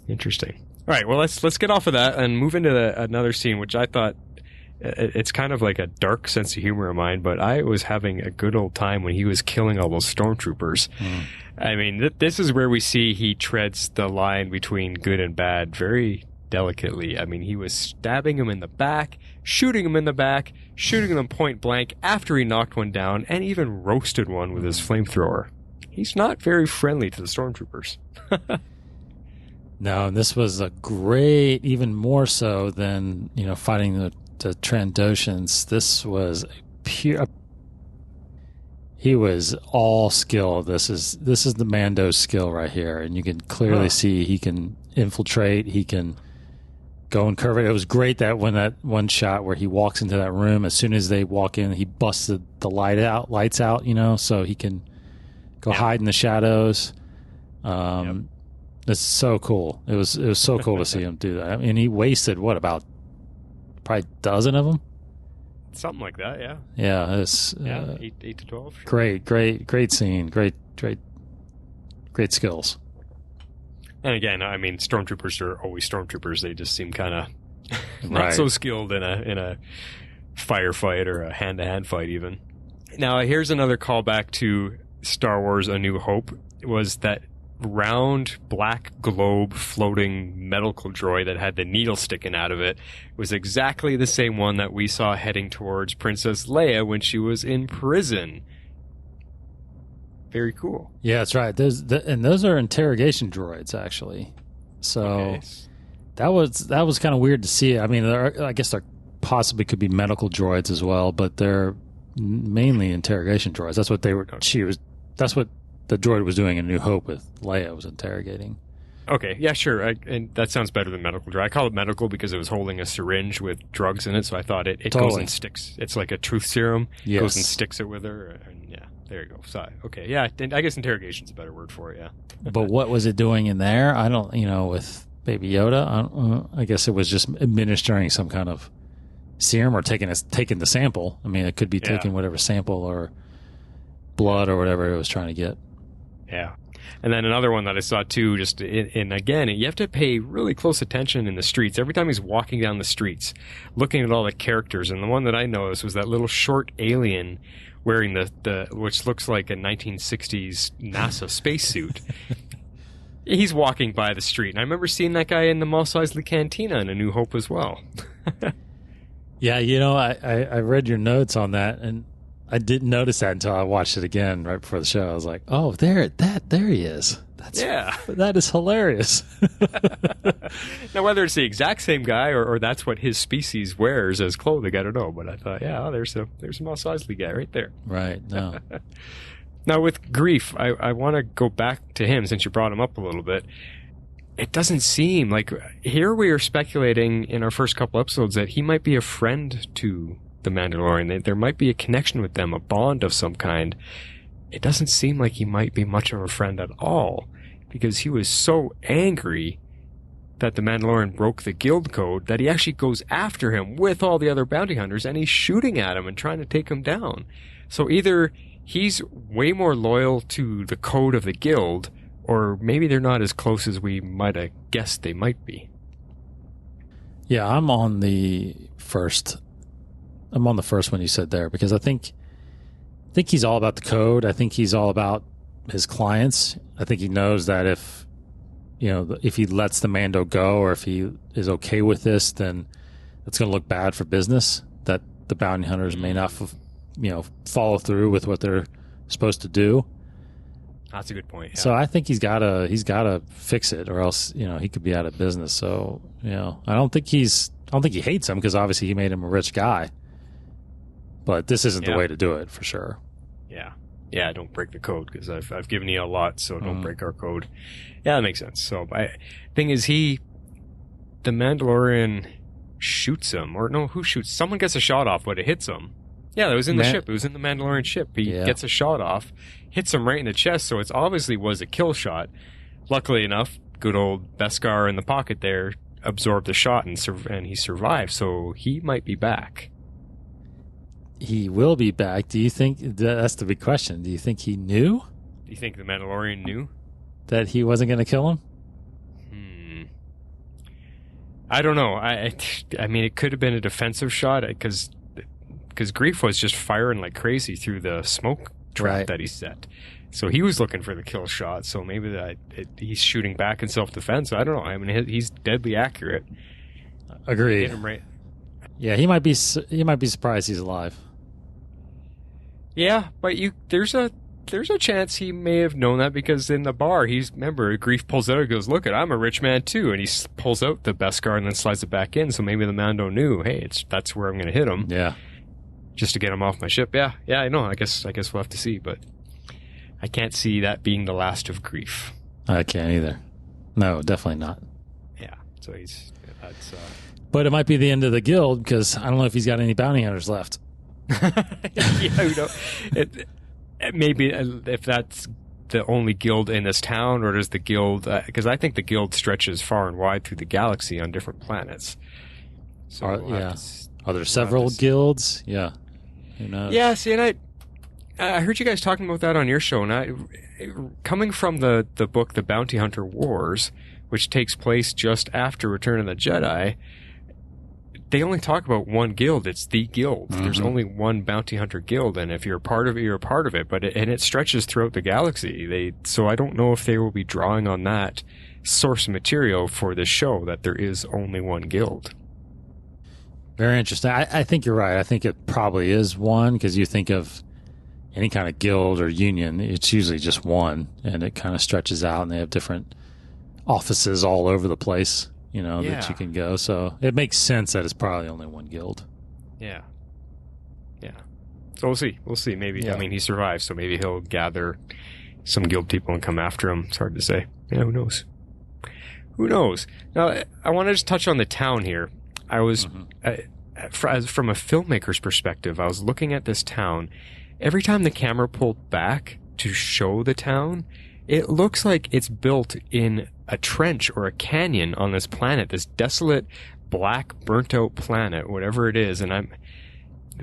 Interesting. All right, well let's get off of that and move into another scene, which I thought it's kind of like a dark sense of humor of mine, but I was having a good old time when he was killing all those stormtroopers. I mean, this is where we see he treads the line between good and bad very delicately. I mean, he was stabbing him in the back, shooting him in the back, shooting them point blank after he knocked one down, and even roasted one with his flamethrower. He's not very friendly to the stormtroopers. No, and this was a great, even more so than, fighting the Trandoshans. This was pure. He was all skill. This is the Mando skill right here, and you can clearly see he can infiltrate. He can go and curve it. It was great that when that one shot where he walks into that room, as soon as they walk in, he busted the lights out. So he can go hide in the shadows. It's so cool. It was so cool to see him do that. I mean, he wasted about probably a dozen of them. Something like that, yeah. Yeah, it's 8 to 12. Sure. Great scene. Great skills. And again, I mean, stormtroopers are always stormtroopers. They just seem kind of not Right. so skilled in a firefight or a hand-to-hand fight, even. Now, here's another callback to Star Wars: A New Hope. It was that round black globe floating medical droid that had the needle sticking out of it was exactly the same one that we saw heading towards Princess Leia when she was in prison. Very cool. Yeah, that's right. Those are interrogation droids, actually. So that was kind of weird to see. I mean, I guess there possibly could be medical droids as well, but they're mainly interrogation droids. That's what they were. That's what the droid was doing in New Hope with Leia, was interrogating. Okay, yeah, sure. And that sounds better than medical droid. I call it medical because it was holding a syringe with drugs in it, so I thought it Totally. goes and sticks. It's like a truth serum. Yes. Goes and sticks it with her. And yeah, there you go. So, okay, yeah, I guess interrogation's a better word for it, yeah. But what was it doing in there? I don't, with Baby Yoda, I guess it was just administering some kind of serum or taking the sample. I mean, it could be taking whatever sample or blood or whatever it was trying to get. Yeah. And then another one that I saw too, just again, you have to pay really close attention in the streets. Every time he's walking down the streets, looking at all the characters, and the one that I noticed was that little short alien wearing the which looks like a 1960s NASA spacesuit. He's walking by the street, and I remember seeing that guy in the Mos Eisley Cantina in A New Hope as well. Yeah, I read your notes on that, and I didn't notice that until I watched it again right before the show. I was like, "Oh, there he is." That is hilarious. Now, whether it's the exact same guy or that's what his species wears as clothing, I don't know. But I thought, there's a Mos Eisley guy right there. Right. No. Now, with Grief, I want to go back to him since you brought him up a little bit. It doesn't seem like here we are speculating in our first couple episodes that he might be a friend to the Mandalorian. There might be a connection with them, a bond of some kind. It doesn't seem like he might be much of a friend at all, because he was so angry that the Mandalorian broke the guild code that he actually goes after him with all the other bounty hunters, and he's shooting at him and trying to take him down. So either he's way more loyal to the code of the guild, or maybe they're not as close as we might have guessed they might be. Yeah, I'm on the first one you said there, because I think he's all about the code. I think he's all about his clients. I think he knows that if he lets the Mando go, or if he is okay with this, then it's going to look bad for business, that the bounty hunters may not follow through with what they're supposed to do. That's a good point. Yeah. So I think he's got to fix it, or else he could be out of business. So I don't think he hates him, because obviously he made him a rich guy. But this isn't the way to do it, for sure. Yeah. yeah, don't break the code because I've given you a lot, so don't break our code. Yeah, that makes sense. So, thing is, the Mandalorian shoots him, or no, who shoots? Someone gets a shot off, but it hits him. Yeah, that was in the ship. It was in the Mandalorian ship. He gets a shot off, hits him right in the chest, so it obviously was a kill shot. Luckily enough, good old Beskar in the pocket there absorbed the shot and he survived, so he might be back. He will be back. Do you think, that's the big question, do you think he knew? Do you think the Mandalorian knew? That he wasn't going to kill him? I don't know. I mean, it could have been a defensive shot because Grief was just firing like crazy through the smoke trap that he set. So he was looking for the kill shot. So maybe he's shooting back in self-defense. I don't know. I mean, he's deadly accurate. Agreed. Hit him right. Yeah, he might be surprised he's alive. Yeah, but there's a chance he may have known that because in the bar, remember, Grief pulls out and goes, "Look, I'm a rich man too," and he pulls out the Beskar and then slides it back in. So maybe the Mando knew, hey, that's where I'm going to hit him. Yeah. Just to get him off my ship. Yeah, I know. I guess we'll have to see, but I can't see that being the last of Grief. I can't either. No, definitely not. Yeah. So that's. But it might be the end of the guild because I don't know if he's got any bounty hunters left. Yeah, maybe if that's the only guild in this town, or does the guild? Because I think the guild stretches far and wide through the galaxy on different planets. So are there several guilds? Yeah. Who knows? Yeah. See, and I heard you guys talking about that on your show, and coming from the book The Bounty Hunter Wars, which takes place just after Return of the Jedi. They only talk about one guild. It's the guild. Mm-hmm. There's only one bounty hunter guild, and if you're a part of it, you're a part of it. But it stretches throughout the galaxy. So I don't know if they will be drawing on that source material for this show, that there is only one guild. Very interesting. I think you're right. I think it probably is one, because you think of any kind of guild or union, it's usually just one, and it kind of stretches out, and they have different offices all over the place. That you can go. So it makes sense that it's probably only one guild. Yeah. So we'll see. Maybe, I mean, he survives, so maybe he'll gather some guild people and come after him. It's hard to say. Yeah, who knows? Now, I want to just touch on the town here. I was, from a filmmaker's perspective, I was looking at this town. Every time the camera pulled back to show the town, it looks like it's built in a trench or a canyon on this planet, this desolate, black, burnt-out planet, whatever it is. And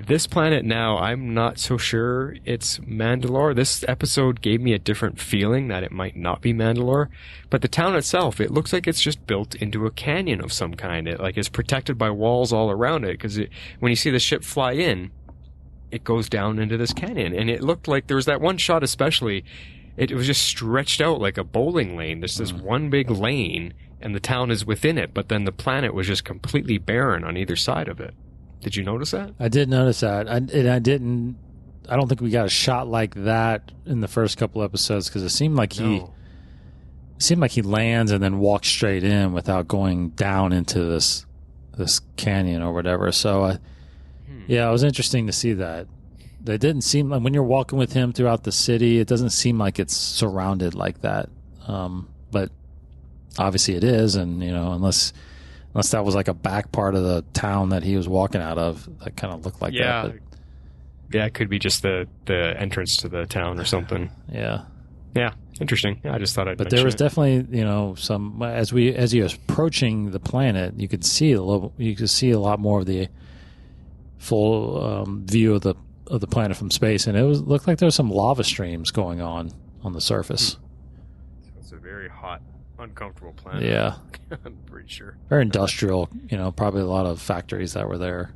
this planet now, I'm not so sure it's MandaLore. This episode gave me a different feeling that it might not be MandaLore. But the town itself, it looks like it's just built into a canyon of some kind. It's protected by walls all around it, because when you see the ship fly in, it goes down into this canyon. And it looked like there was that one shot especially. It was just stretched out like a bowling lane. There's this one big lane, and the town is within it, but then the planet was just completely barren on either side of it. Did you notice that? I did notice that. I don't think we got a shot like that in the first couple episodes, because it seemed like he lands and then walks straight in without going down into this canyon or whatever. So, it was interesting to see that. It didn't seem like, when you're walking with him throughout the city, it doesn't seem like it's surrounded like that. But obviously it is, and unless that was like a back part of the town that he was walking out of, that kind of looked like that. But, yeah, it could be just the entrance to the town or something. Yeah. Yeah, interesting. Yeah, I just thought I'd. But there was definitely, some as he was approaching the planet, you could see a lot more of the full view of the planet from space, and looked like there was some lava streams going on the surface. So it's a very hot, uncomfortable planet. Yeah. I'm pretty sure. Very industrial, probably a lot of factories that were there.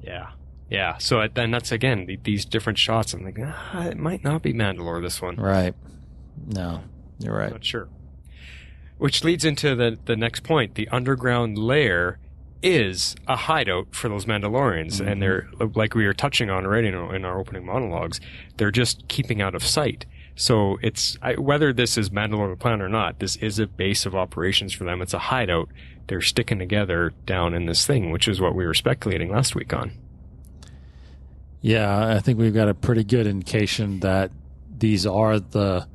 Yeah. So then that's, again, these different shots. I'm like, it might not be MandaLore, this one. Right. No, you're right. I'm not sure. Which leads into the next point. The underground lair is a hideout for those Mandalorians, and they're, like we were touching on already in our opening monologues, they're just keeping out of sight. So whether this is MandaLore the planet or not, this is a base of operations for them. It's a hideout. They're sticking together down in this thing, which is what we were speculating last week on. Yeah, I think we've got a pretty good indication that these are the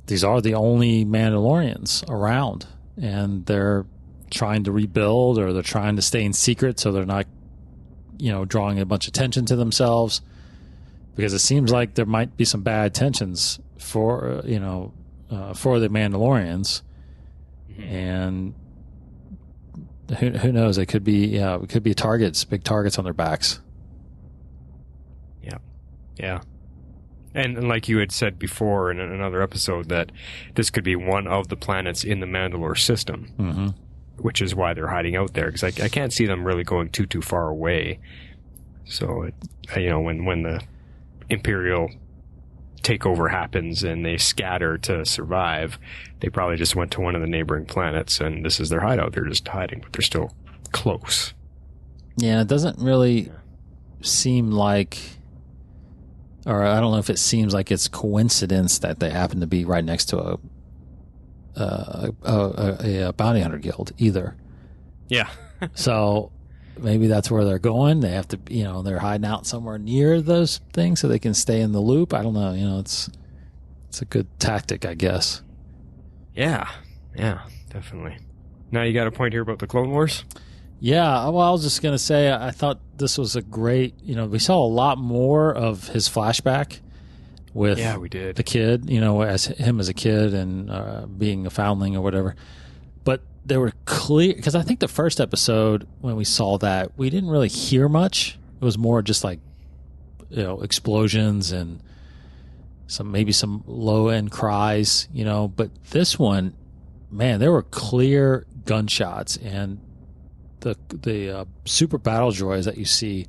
only Mandalorians around, and they're trying to rebuild, or they're trying to stay in secret so they're not, drawing a bunch of attention to themselves, because it seems like there might be some bad tensions for the Mandalorians, and who knows? It could be big targets on their backs. Yeah. And like you had said before in another episode, that this could be one of the planets in the MandaLore system, which is why they're hiding out there. Because I can't see them really going too far away. So, when the Imperial takeover happens and they scatter to survive, they probably just went to one of the neighboring planets, and this is their hideout. They're just hiding, but they're still close. Yeah, it doesn't really seem like... Or I don't know if it seems like it's coincidence that they happen to be right next to a bounty hunter guild either. Yeah. So maybe that's where they're going. They have to, they're hiding out somewhere near those things so they can stay in the loop. I don't know. It's a good tactic, I guess. Yeah, definitely. Now you got a point here about the Clone Wars? Yeah, well, I was just going to say, I thought this was a great, we saw a lot more of his flashback with we did. The kid, as him as a kid and being a foundling or whatever. But they were clear, because I think the first episode, when we saw that, we didn't really hear much. It was more just like, explosions and maybe some low-end cries, But this one, man, there were clear gunshots, and the super battle droids that you see,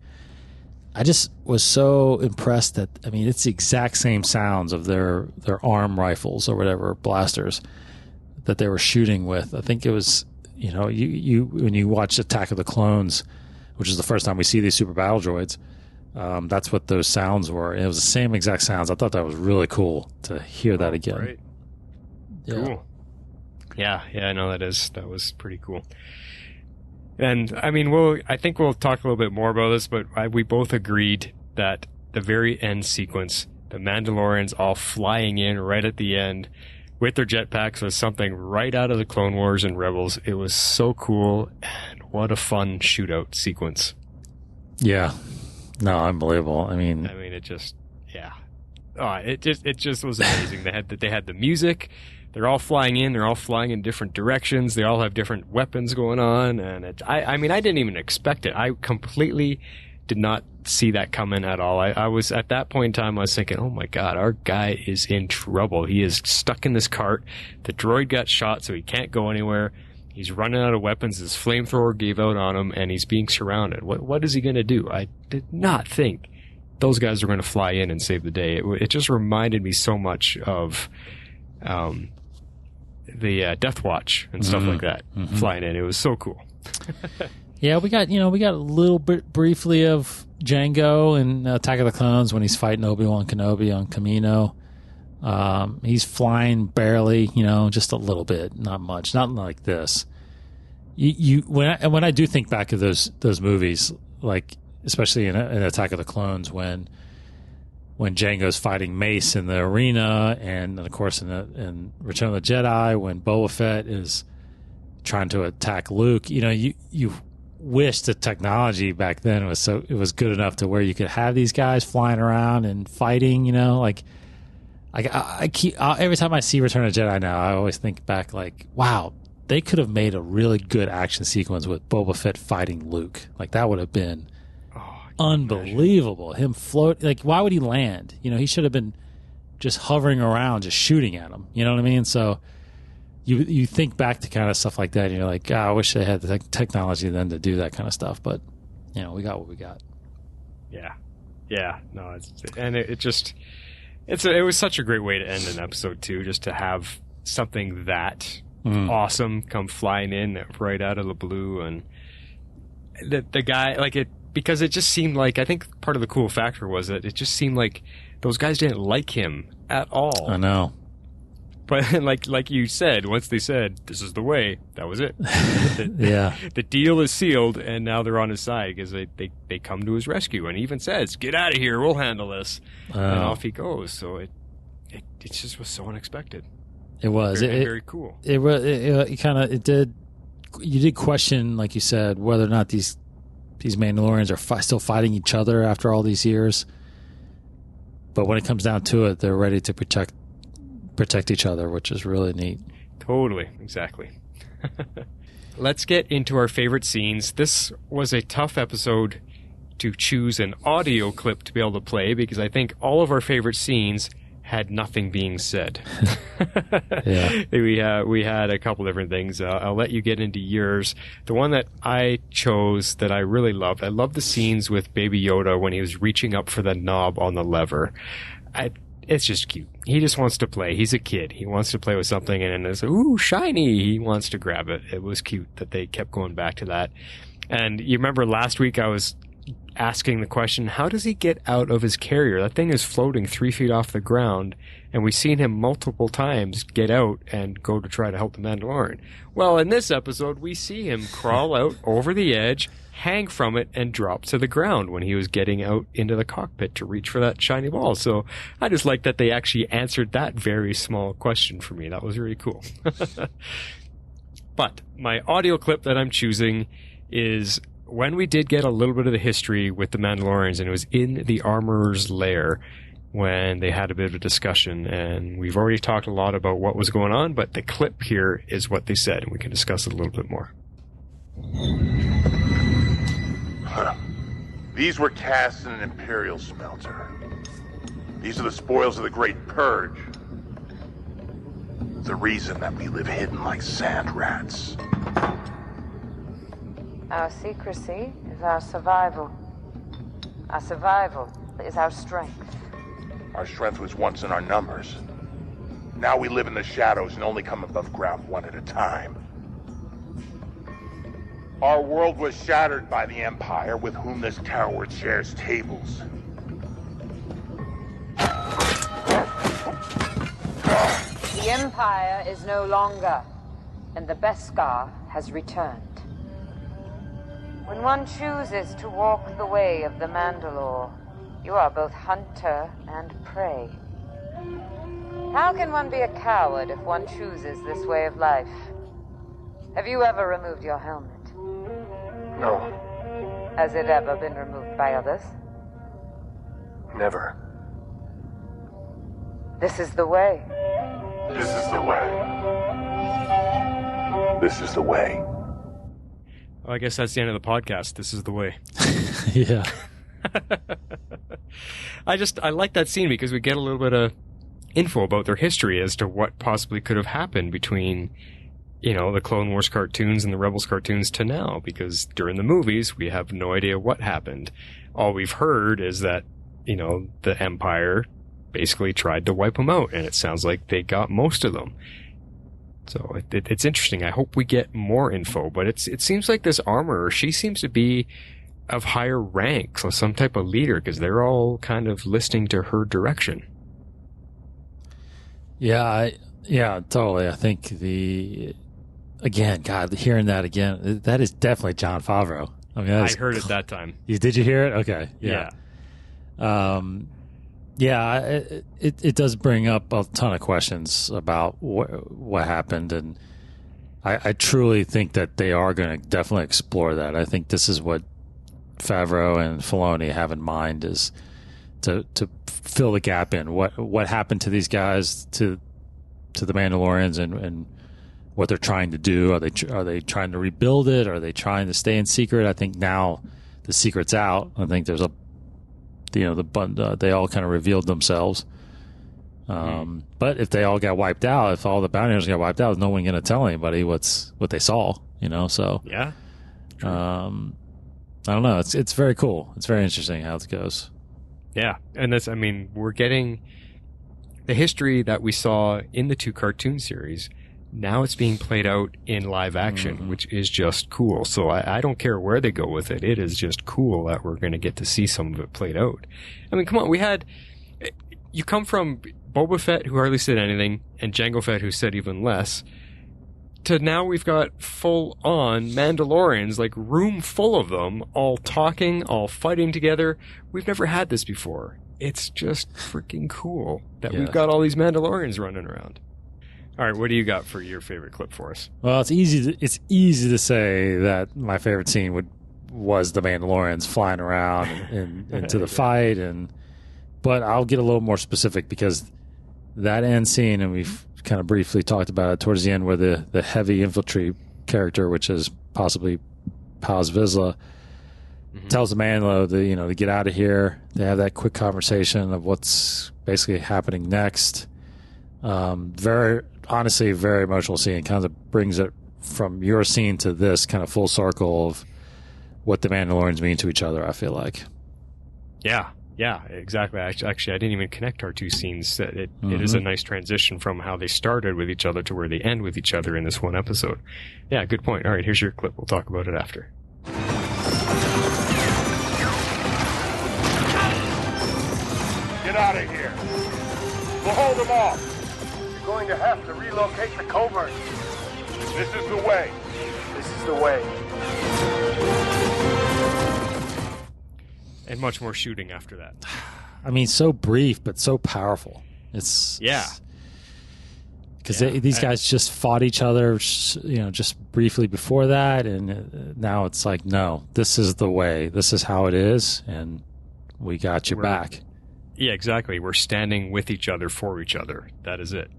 I just was so impressed that, it's the exact same sounds of their arm rifles or whatever, blasters, that they were shooting with. I think it was, you when you watch Attack of the Clones, which is the first time we see these super battle droids, that's what those sounds were. It was the same exact sounds. I thought that was really cool to hear that again. Right. Yeah. Cool. Yeah, no, that was pretty cool. And I think we'll talk a little bit more about this, but we both agreed that the very end sequence, the Mandalorians all flying in right at the end with their jetpacks, was something right out of the Clone Wars and Rebels. It was so cool, and what a fun shootout sequence. Yeah. No, unbelievable. It just, yeah. Oh, it just was amazing. They had the music. They're all flying in. They're all flying in different directions. They all have different weapons going on, and I didn't even expect it. I completely did not see that coming at all. I was at that point in time, I was thinking, oh my God, our guy is in trouble. He is stuck in this cart. The droid got shot, so he can't go anywhere. He's running out of weapons. His flamethrower gave out on him, and he's being surrounded. What is he going to do? I did not think those guys were going to fly in and save the day. It just reminded me so much of the Death Watch and stuff like that, flying in. It was so cool. Yeah, we got a little bit briefly of Jango in Attack of the Clones when he's fighting Obi-Wan Kenobi on Kamino. He's flying barely, just a little bit, not much, not like this. When I do think back of those movies, like especially in Attack of the Clones, when Jango's fighting Mace in the arena, and of course in Return of the Jedi, when Boba Fett is trying to attack Luke, you wish the technology back then was good enough to where you could have these guys flying around and fighting. Every time I see Return of the Jedi now, I always think back like, wow, they could have made a really good action sequence with Boba Fett fighting Luke. Like that would have been unbelievable. Him float, like why would he land? He should have been just hovering around, just shooting at him. You know what I mean? So you think back to kind of stuff like that, and you're like, I wish they had the technology then to do that kind of stuff. But we got what we got. Yeah. No, it was such a great way to end an episode too, just to have something that awesome come flying in right out of the blue, and the guy because it just seemed like, I think part of the cool factor was that it just seemed like those guys didn't like him at all. I know. But like you said, once they said, this is the way, that was it. Yeah. The deal is sealed, and now they're on his side because they come to his rescue. And he even says, get out of here, we'll handle this. And off he goes. So it just was so unexpected. It was Very cool. It you did question, like you said, whether or not these Mandalorians are still fighting each other after all these years. But when it comes down to it, they're ready to protect each other, which is really neat. Totally, exactly. Let's get into our favorite scenes. This was a tough episode to choose an audio clip to be able to play because I think all of our favorite scenes had nothing being said. Yeah. We had a couple different things. I'll let you get into yours. The one that I chose that I really loved, I love the scenes with Baby Yoda when he was reaching up for the knob on the lever. It's just cute. He just wants to play. He's a kid. He wants to play with something, and it's, ooh, shiny. He wants to grab it. It was cute that they kept going back to that. And you remember last week I was asking the question, how does he get out of his carrier? That thing is floating 3 feet off the ground, and we've seen him multiple times get out and go to try to help the Mandalorian. Well, in this episode, we see him crawl out over the edge, hang from it, and drop to the ground when he was getting out into the cockpit to reach for that shiny ball. So I just like that they actually answered that very small question for me. That was really cool. But my audio clip that I'm choosing is when we did get a little bit of the history with the Mandalorians, and it was in the Armorer's Lair when they had a bit of a discussion, and we've already talked a lot about what was going on, but the clip here is what they said, and we can discuss it a little bit more. These were cast in an Imperial smelter. These are the spoils of the Great Purge. The reason that we live hidden like sand rats. Our secrecy is our survival. Our survival is our strength. Our strength was once in our numbers. Now we live in the shadows and only come above ground one at a time. Our world was shattered by the Empire, with whom this tower shares tables. The Empire is no longer, and the Beskar has returned. When one chooses to walk the way of the MandaLore, you are both hunter and prey. How can one be a coward if one chooses this way of life? Have you ever removed your helmet? No. Has it ever been removed by others? Never. This is the way. This is the way. This is the way. Well, I guess that's the end of the podcast. This is the way. Yeah. I like that scene because we get a little bit of info about their history as to what possibly could have happened between, the Clone Wars cartoons and the Rebels cartoons to now, because during the movies, we have no idea what happened. All we've heard is that, the Empire basically tried to wipe them out, and it sounds like they got most of them. So it's interesting. I hope we get more info, but it seems like this armorer, she seems to be of higher rank, so some type of leader, because they're all kind of listening to her direction. Yeah, totally. I think hearing that again, that is definitely Jon Favreau. I mean, I heard it that time. Did you hear it? Okay. Yeah. It does bring up a ton of questions about what happened, and I truly think that they are going to definitely explore that. I think this is what Favreau and Filoni have in mind, is to fill the gap in what happened to these guys, to the Mandalorians, and what they're trying to do. Are they trying to rebuild it? Are they trying to stay in secret? I think now the secret's out. I think there's they all kind of revealed themselves. But if they all got wiped out, if all the bounty hunters got wiped out, there's no one going to tell anybody what they saw. So yeah. I don't know. It's very cool. It's very interesting how it goes. Yeah, and we're getting the history that we saw in the 2 cartoon series. Now it's being played out in live action, which is just cool. So I don't care where they go with it. It is just cool that we're going to get to see some of it played out. Come on, you come from Boba Fett, who hardly said anything, and Jango Fett, who said even less, to now we've got full-on Mandalorians, room full of them, all talking, all fighting together. We've never had this before. it's just freaking cool that we've got all these Mandalorians running around. All right, what do you got for your favorite clip for us? Well, it's easy to say that my favorite scene was the Mandalorians flying around and into the fight, but I'll get a little more specific because that end scene, and we've kind of briefly talked about it towards the end, where the heavy infantry character, which is possibly DeVizsla, tells the Mandalore to get out of here. They have that quick conversation of what's basically happening next. Very emotional scene. Kind of brings it from your scene to this kind of full circle of what the Mandalorians mean to each other, I feel like. Yeah, exactly. Actually, I didn't even connect our two scenes. It is a nice transition from how they started with each other to where they end with each other in this one episode. Yeah, good point. All right, here's your clip. We'll talk about it after. Get out of here. We'll hold them off. You're going to have to relocate the covert. This is the way. This is the way. And much more shooting after that. I mean, so brief, but so powerful. Because these guys just fought each other, just briefly before that, and now it's like, no, this is the way. This is how it is, and we got your back. Yeah, exactly. We're standing with each other for each other. That is it.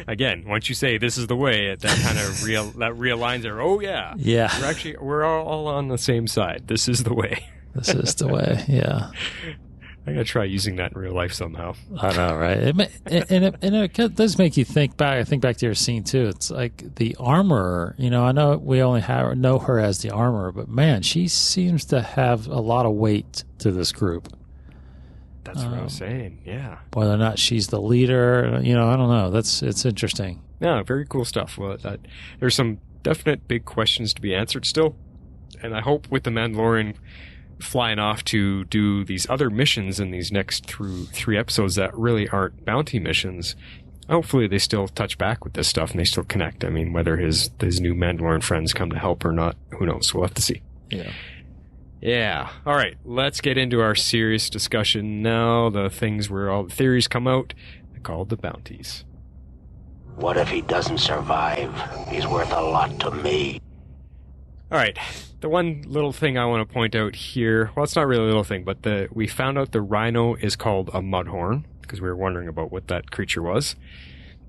Again, once you say this is the way, that kind of realigns there. Oh yeah, we're all on the same side. This is the way. This is the way. Yeah. I gotta try using that in real life somehow. I know, right? It does make you think back. I think back to your scene too. It's like the armorer. I know we only know her as the armorer, but man, she seems to have a lot of weight to this group. That's what I was saying. Yeah. Whether or not she's the leader, I don't know. It's interesting. Yeah, very cool stuff. Well, there's some definite big questions to be answered still, and I hope with the Mandalorian flying off to do these other missions in these next three episodes that really aren't bounty missions, hopefully they still touch back with this stuff and they still connect. I mean, whether his new Mandalorian friends come to help or not, who knows? We'll have to see. Yeah. All right, let's get into our serious discussion now. The things where all the theories come out, called the bounties. What if he doesn't survive? He's worth a lot to me. All right. The one little thing I want to point out here, well, it's not really a little thing, but we found out the rhino is called a mudhorn because we were wondering about what that creature was.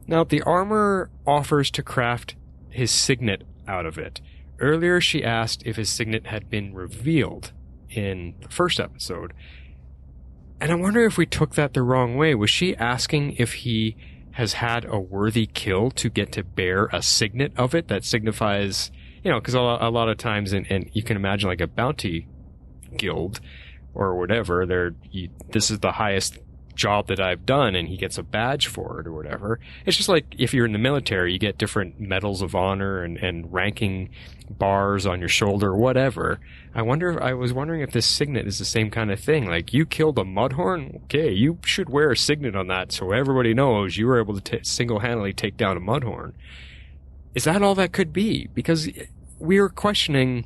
Now, the armor offers to craft his signet out of it. Earlier, she asked if his signet had been revealed in the first episode. And I wonder if we took that the wrong way. Was she asking if he has had a worthy kill to get to bear a signet of it that signifies... because a lot of times, and you can imagine like a bounty guild or whatever, this is the highest job that I've done, and he gets a badge for it or whatever. It's just like if you're in the military, you get different medals of honor and ranking bars on your shoulder or whatever. I was wondering if this signet is the same kind of thing. Like, you killed a mudhorn? Okay, you should wear a signet on that so everybody knows you were able to single-handedly take down a mudhorn. Is that all that could be? Because we were questioning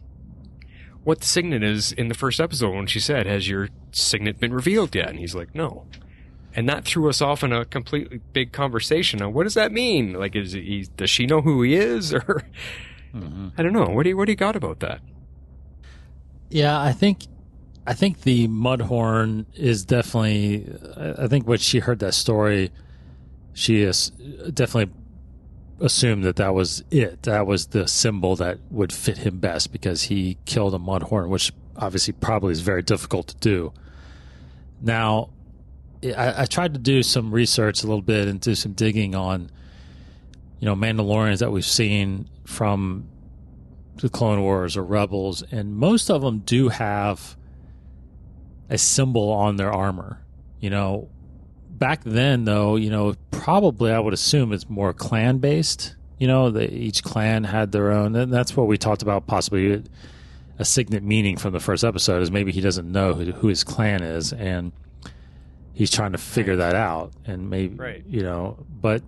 what the signet is in the first episode when she said, has your signet been revealed yet? And he's like, no. And that threw us off in a completely big conversation on what does that mean? Like, does she know who he is? Or I don't know. What do you got about that? Yeah, I think the mudhorn is definitely, I think when she heard that story, she is definitely assumed that was it. That was the symbol that would fit him best because he killed a mudhorn, which obviously probably is very difficult to do. Now, I tried to do some research a little bit and do some digging on, Mandalorians that we've seen from the Clone Wars or Rebels, and most of them do have a symbol on their armor. Back then, though, probably I would assume it's more clan-based. Each clan had their own, and that's what we talked about, possibly a signet meaning from the first episode, is maybe he doesn't know who his clan is, and he's trying to figure that out. And maybe, but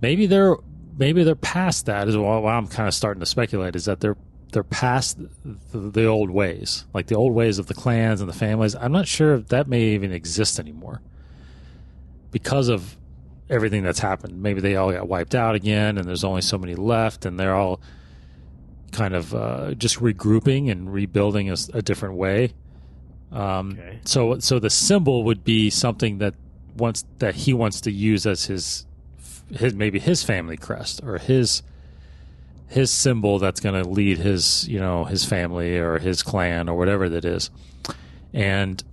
maybe they're past that is what I'm kind of starting to speculate, is that they're they're past the old ways, like the old ways of the clans and the families. I'm not sure if that may even exist anymore because of everything that's happened. Maybe they all got wiped out again, and there's only so many left, and they're all kind of just regrouping and rebuilding a different way. Okay. So the symbol would be something that he wants to use as his maybe his family crest or his symbol that's going to lead his family or his clan or whatever that is. And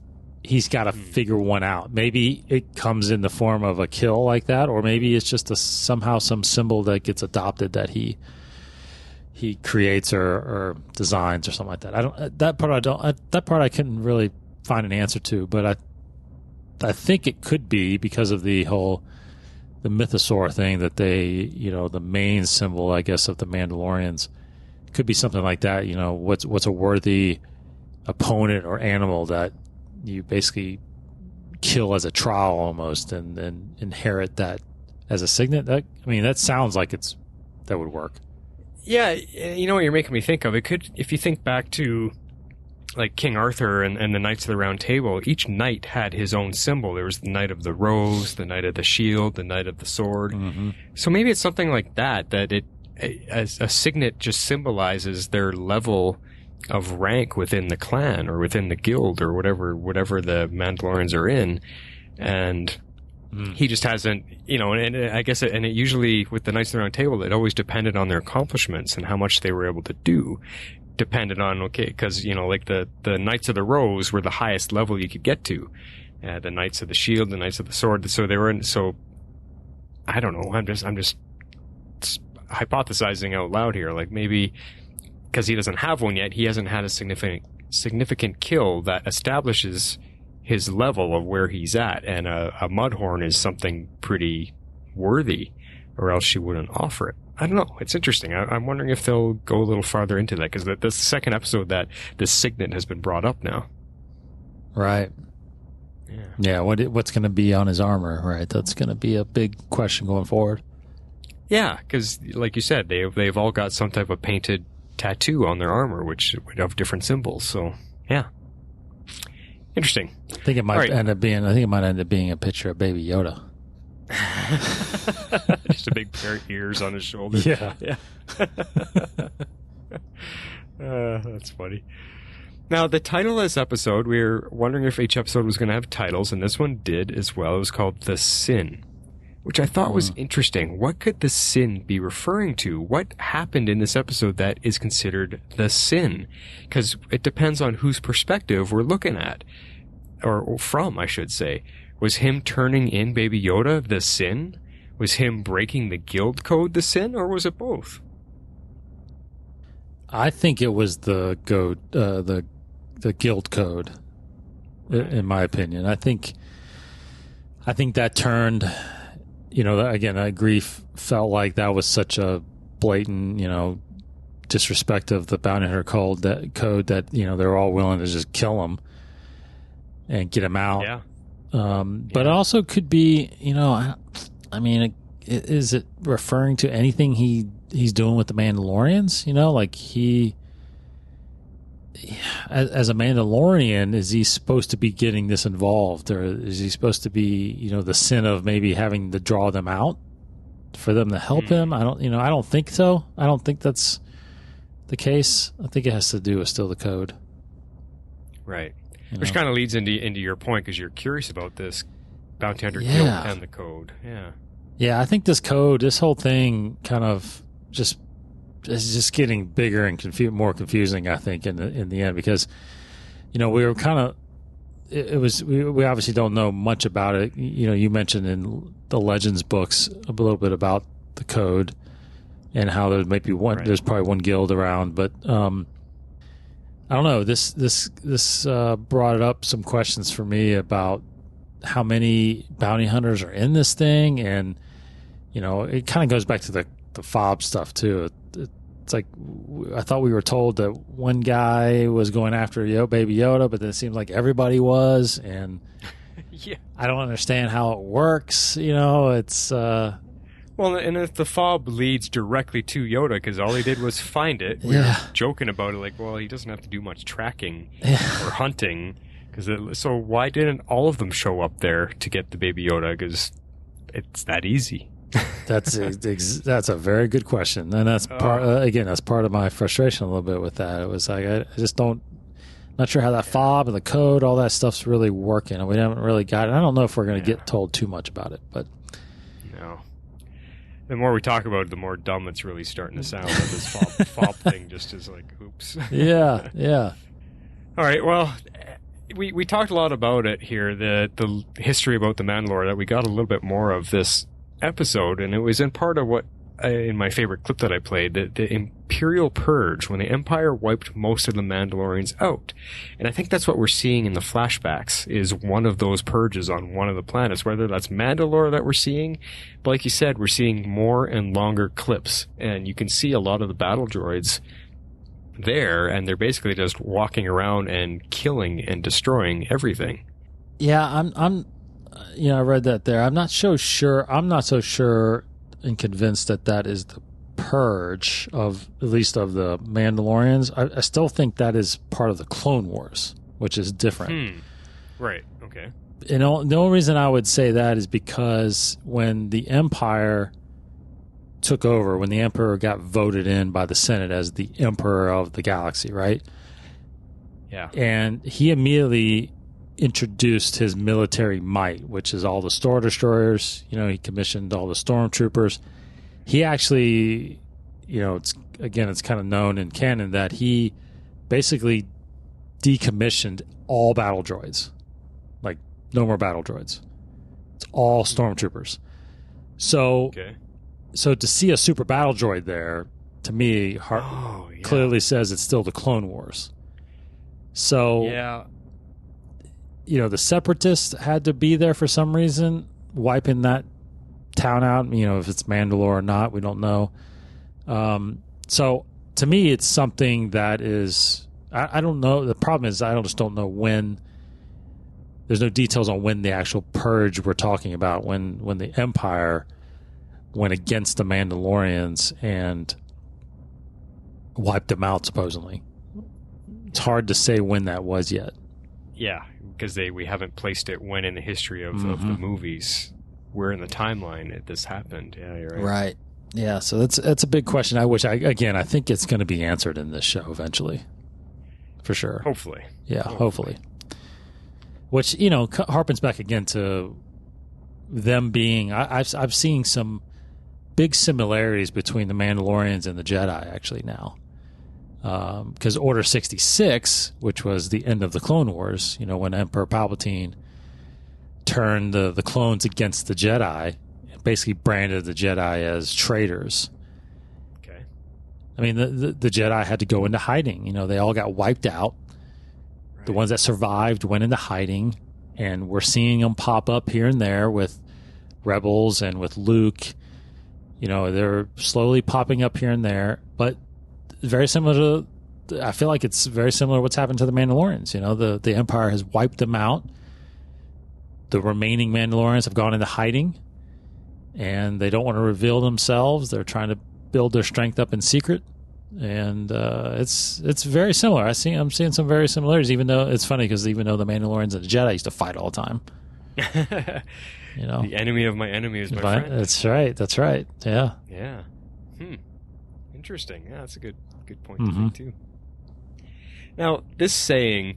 he's got to figure one out. Maybe it comes in the form of a kill like that, or maybe it's just somehow some symbol that gets adopted that he creates or designs or something like that. That part I couldn't really find an answer to, but I think it could be because of the mythosaur thing that they, the main symbol, I guess, of the Mandalorians could be something like that. What's a worthy opponent or animal that you basically kill as a trial almost, and then inherit that as a signet. That sounds like that would work. Yeah, you know what you're making me think of? It could, if you think back to like King Arthur and the Knights of the Round Table, each knight had his own symbol. There was the Knight of the Rose, the Knight of the Shield, the Knight of the Sword. Mm-hmm. So maybe it's something like that it, as a signet, just symbolizes their level of rank within the clan or within the guild or whatever the Mandalorians are in. And he just hasn't, and I guess, and it usually, with the Knights of the Round Table, it always depended on their accomplishments and how much they were able to do. Depended on, because, like the Knights of the Rose were the highest level you could get to. The Knights of the Shield, the Knights of the Sword, so they were I don't know, I'm just hypothesizing out loud here, like maybe, because he doesn't have one yet, he hasn't had a significant kill that establishes his level of where he's at, and a Mudhorn is something pretty worthy, or else she wouldn't offer it. I don't know. It's interesting. I'm wondering if they'll go a little farther into that, because that's the second episode that this signet has been brought up now. Right. Yeah. What's going to be on his armor? Right. That's going to be a big question going forward. Yeah, because like you said, they've all got some type of painted tattoo on their armor, which would have different symbols. So yeah. Interesting. I think it might end up being a picture of Baby Yoda. Just a big pair of ears on his shoulder. Yeah. That's funny. Now, the title of this episode, we were wondering if each episode was going to have titles, and this one did as well. It was called The Sin, which I thought was interesting. What could the sin be referring to? What happened in this episode that is considered the sin? Because it depends on whose perspective we're looking at, or from, I should say. Was him turning in Baby Yoda the sin? Was him breaking the guild code the sin, or was it both? I think it was the guild code, in my opinion. I think that turned, again, I agree, felt like that was such a blatant, disrespect of the bounty hunter code that they're all willing to just kill him and get him out. Yeah. But it also could be, is it referring to anything he's doing with the Mandalorians? Like as a Mandalorian, is he supposed to be getting this involved, or is he supposed to be, the sin of maybe having to draw them out for them to help him? I don't think so. I don't think that's the case. I think it has to do with still the code. Right. Which kind of leads into your point, because you're curious about this bounty hunter guild and the code. Yeah. Yeah, I think this whole thing kind of is just getting bigger and more confusing, I think, in the end, because, we were kind of, we obviously don't know much about it. You mentioned in the Legends books a little bit about the code and how there might be one, there's probably one guild around, but, I don't know. This brought up some questions for me about how many bounty hunters are in this thing, and it kind of goes back to the fob stuff too. It's like, I thought we were told that one guy was going after Baby Yoda, but then it seemed like everybody was, and yeah. I don't understand how it works. It's Well, and if the fob leads directly to Yoda, because all he did was find it, we were joking about it, like, well, he doesn't have to do much tracking or hunting. So why didn't all of them show up there to get the Baby Yoda? Because it's that easy. That's a very good question, and that's that's part of my frustration a little bit with that. It was like I just not sure how that fob and the code, all that stuff's really working, and we haven't really got it. I don't know if we're going to get told too much about it, but no. The more we talk about it, the more dumb it's really starting to sound. Like this fob thing just is like, oops. Yeah. All right, well, we talked a lot about it here, the history about the Mandalore, that we got a little bit more of this episode, and it was in part of what, in my favorite clip that I played, the Imperial Purge, when the Empire wiped most of the Mandalorians out. And I think that's what we're seeing in the flashbacks, is one of those purges on one of the planets, whether that's MandaLore that we're seeing, but like you said, we're seeing more and longer clips, and you can see a lot of the battle droids there, and they're basically just walking around and killing and destroying everything. Yeah, I'm I read that there. I'm not so sure and convinced that is the purge of, at least of the Mandalorians. I still think that is part of the Clone Wars, which is different. Right. Okay. And the only reason I would say that is because when the Empire took over, when the Emperor got voted in by the Senate as the Emperor of the Galaxy, right? Yeah. And he immediately introduced his military might, which is all the Star Destroyers. He commissioned all the Stormtroopers. He actually, it's kind of known in canon that he basically decommissioned all battle droids. Like, no more battle droids. It's all Stormtroopers. So to see a super battle droid there, to me, clearly says it's still the Clone Wars. So, the Separatists had to be there for some reason, wiping that town out. If it's MandaLore or not, we don't know. So, to me, it's something that is, I don't know. The problem is I just don't know when. There's no details on when the actual purge we're talking about, when the Empire went against the Mandalorians and wiped them out, supposedly. It's hard to say when that was yet. Yeah, because we haven't placed it when in the history of the movies, where in the timeline this happened. Yeah, you're right. Right. Yeah, so that's a big question. I think it's going to be answered in this show eventually, for sure. Hopefully. Yeah, hopefully. Which harpens back again to them being. I've seen some big similarities between the Mandalorians and the Jedi actually now. Because Order 66, which was the end of the Clone Wars, when Emperor Palpatine turned the clones against the Jedi, and basically branded the Jedi as traitors. Okay. I mean, the Jedi had to go into hiding. They all got wiped out. Right. The ones that survived went into hiding, and we're seeing them pop up here and there with Rebels and with Luke. They're slowly popping up here and there, but very similar to, I feel like it's very similar to what's happened to the Mandalorians. The Empire has wiped them out. The remaining Mandalorians have gone into hiding, and they don't want to reveal themselves. They're trying to build their strength up in secret, and it's very similar. I'm seeing some very similarities. Even though it's funny, because even though the Mandalorians and the Jedi used to fight all the time. The enemy of my enemy is my friend. That's right. Yeah. Yeah. Interesting. Yeah, that's a good point to make too. Now, this saying,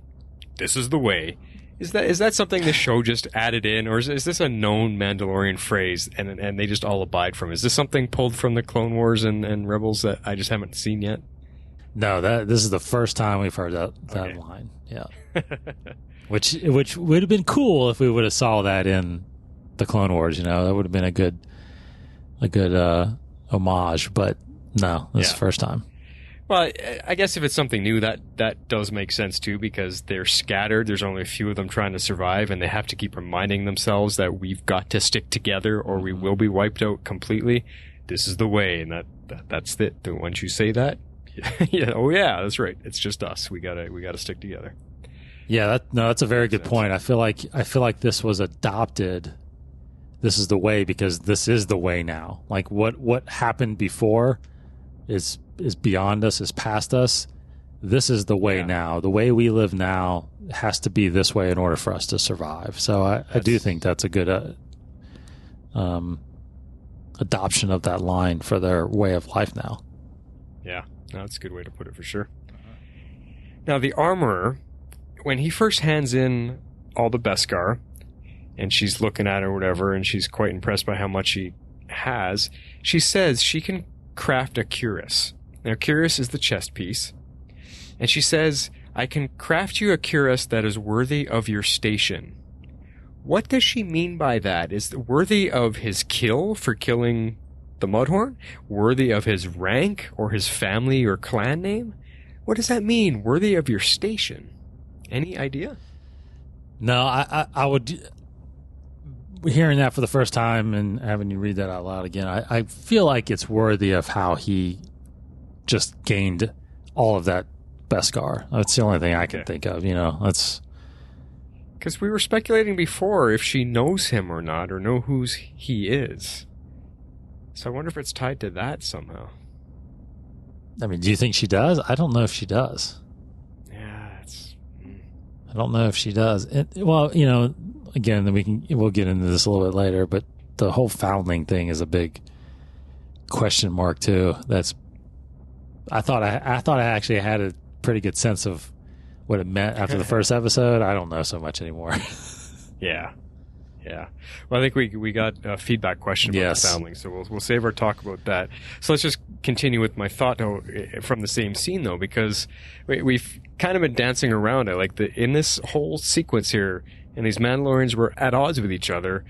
"This is the way," is that something the show just added in, or is this a known Mandalorian phrase and they just all abide from? Is this something pulled from the Clone Wars and Rebels that I just haven't seen yet? No, this is the first time we've heard that line. Yeah. Which would have been cool if we would have saw that in the Clone Wars. That would have been a good homage. But no, this is the first time. Well, I guess if it's something new, that does make sense too, because they're scattered. There's only a few of them trying to survive, and they have to keep reminding themselves that we've got to stick together, or we will be wiped out completely. This is the way, and that's it. Once you say that, that's right. It's just us. We gotta stick together. Yeah, that's a very good point. I feel like this was adopted. this is the way because this is the way now. Like what happened before is beyond us, is past us. This is the way now. The way we live now has to be this way in order for us to survive. So I do think that's a good adoption of that line for their way of life now. Yeah, no, that's a good way to put it for sure. Now, the armorer, when he first hands in all the Beskar, and she's looking at it or whatever, and she's quite impressed by how much she has, she says she can craft a cuirass. Now, cuirass is the chest piece. And she says, I can craft you a cuirass that is worthy of your station. What does she mean by that? Is it worthy of his kill for killing the Mudhorn? Worthy of his rank or his family or clan name? What does that mean? Worthy of your station? Any idea? No, I would... Hearing that for the first time and having you read that out loud again, I feel like it's worthy of how he just gained all of that Beskar. That's the only thing I can think of, That's because we were speculating before if she knows him or not, or know who he is. So I wonder if it's tied to that somehow. I mean, do you think she does? I don't know if she does. Yeah, I don't know if she does. Again, we'll get into this a little bit later, but the whole foundling thing is a big question mark too. I thought I actually had a pretty good sense of what it meant after the first episode. I don't know so much anymore. Yeah. Well, I think we got a feedback question about the foundling, so we'll save our talk about that. So let's just continue with my thought from the same scene, though, because we've kind of been dancing around it. Like in this whole sequence here, and these Mandalorians were at odds with each other.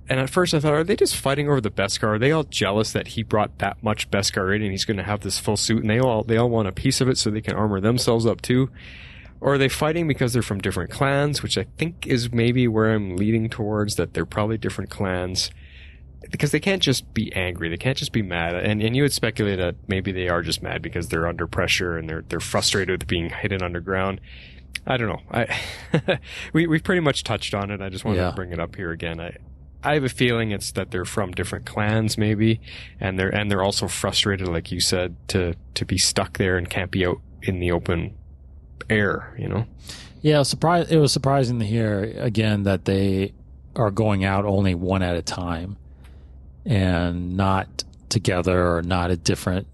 And at first I thought, are they just fighting over the Beskar? Are they all jealous that he brought that much Beskar in and he's going to have this full suit and they all want a piece of it so they can armor themselves up too? Or are they fighting because they're from different clans, which I think is maybe where I'm leading towards, that they're probably different clans. Because they can't just be angry. They can't just be mad. And you would speculate that maybe they are just mad because they're under pressure and they're frustrated with being hidden underground. I don't know. We've pretty much touched on it. I just wanted to bring it up here again. I have a feeling it's that they're from different clans, maybe, and they're also frustrated, like you said, to be stuck there and can't be out in the open air. Yeah, it was surprising to hear again that they are going out only one at a time, and not together or not at different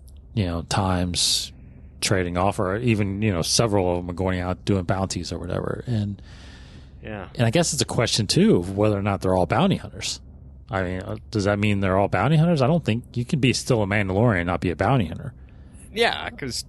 times, trading off, or even several of them are going out doing bounties or whatever. And I guess it's a question too of whether or not they're all bounty hunters. I mean, does that mean they're all bounty hunters? I don't think you can be still a Mandalorian and not be a bounty hunter. Yeah, because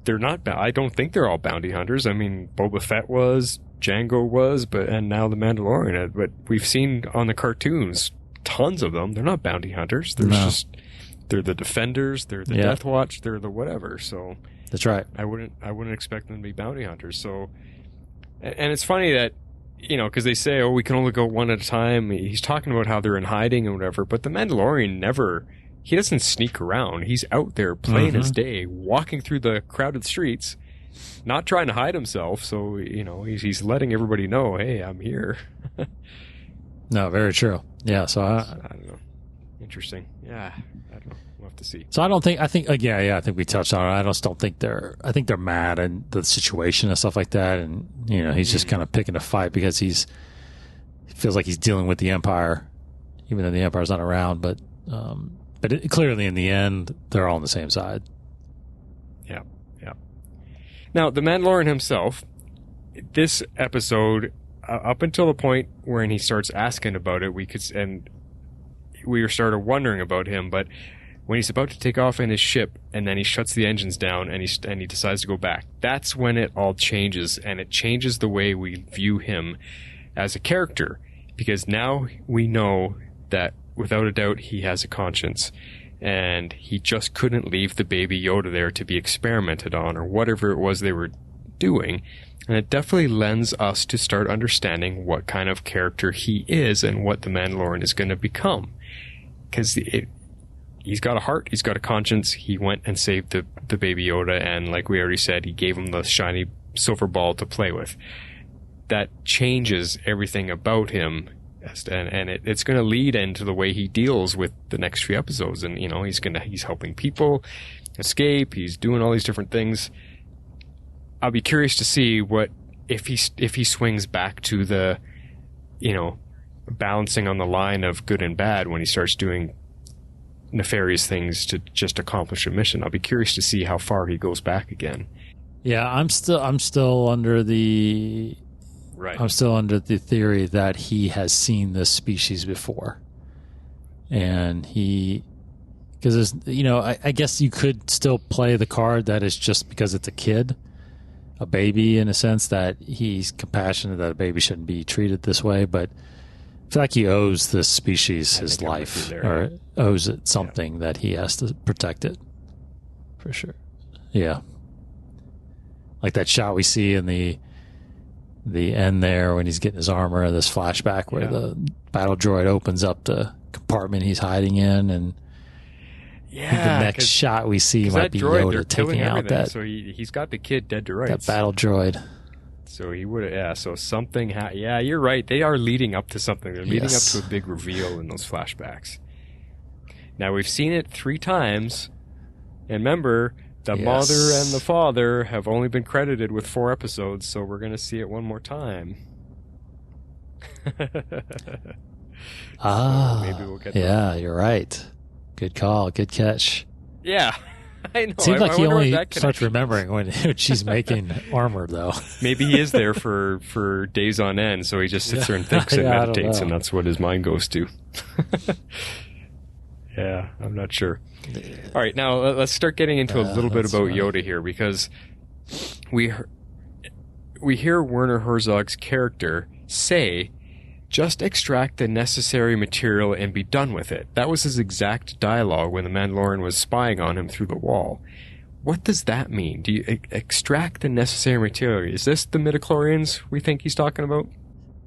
they're not. I don't think they're all bounty hunters. I mean, Boba Fett was, Jango was, and now the Mandalorian. But we've seen on the cartoons tons of them. They're not bounty hunters. They're the defenders. They're the Death Watch. They're the whatever. So that's right. I wouldn't expect them to be bounty hunters. So. And it's funny that, because they say, we can only go one at a time. He's talking about how they're in hiding and whatever, but the Mandalorian he doesn't sneak around. He's out there plain as day, walking through the crowded streets, not trying to hide himself. So, he's letting everybody know, hey, I'm here. No, very true. Yeah, so I don't know. Interesting. Yeah, I don't know. We'll have to see. So I think we touched on it. I think they're mad at the situation and stuff like that. And, he's just kind of picking a fight because he feels like he's dealing with the Empire, even though the Empire's not around. But clearly in the end, they're all on the same side. Yeah. Now, the Mandalorian himself, this episode, up until the point where he starts asking about it, we started wondering about him, but when he's about to take off in his ship and then he shuts the engines down and he decides to go back, that's when it all changes, and it changes the way we view him as a character, because now we know that without a doubt he has a conscience, and he just couldn't leave the Baby Yoda there to be experimented on or whatever it was they were doing. And it definitely lends us to start understanding what kind of character he is and what the Mandalorian is going to become. Because he's got a heart, he's got a conscience. He went and saved the Baby Yoda, and like we already said, he gave him the shiny silver ball to play with. That changes everything about him And it's going to lead into the way he deals with the next few episodes. And, you know, he's helping people escape. He's doing all these different things. I'll be curious to see if he swings back to the, you know, balancing on the line of good and bad when he starts doing nefarious things to just accomplish a mission. I'll be curious to see how far he goes back again. Yeah, I'm still under the theory that he has seen this species before, and because you know, I guess you could still play the card that it's just because it's a kid, a baby, in a sense that he's compassionate that a baby shouldn't be treated this way, but I feel like he owes this species his life, or owes it something that he has to protect it, for sure. Yeah. Like that shot we see in the end there when he's getting his armor, this flashback where the battle droid opens up the compartment he's hiding in, and the next shot we see might be droid, Yoda taking out that. So he's got the kid dead to rights. That battle droid. So he would have, so something, you're right. They are leading up to something. They're leading up to a big reveal in those flashbacks. Now, we've seen it 3 times. And remember, the mother and the father have only been credited with 4 episodes, so we're going to see it one more time. Maybe we'll get you're right. Good call. Good catch. Yeah. I know. Seems like he only starts remembering when she's making armor, though. Maybe he is there for days on end, so he just sits there and thinks and meditates, and that's what his mind goes to. Yeah, I'm not sure. All right, now let's start getting into a little bit about Yoda here, because we hear Werner Herzog's character say, "Just extract the necessary material and be done with it." That was his exact dialogue when the Mandalorian was spying on him through the wall. What does that mean? Do you extract the necessary material? Is this the midichlorians we think he's talking about?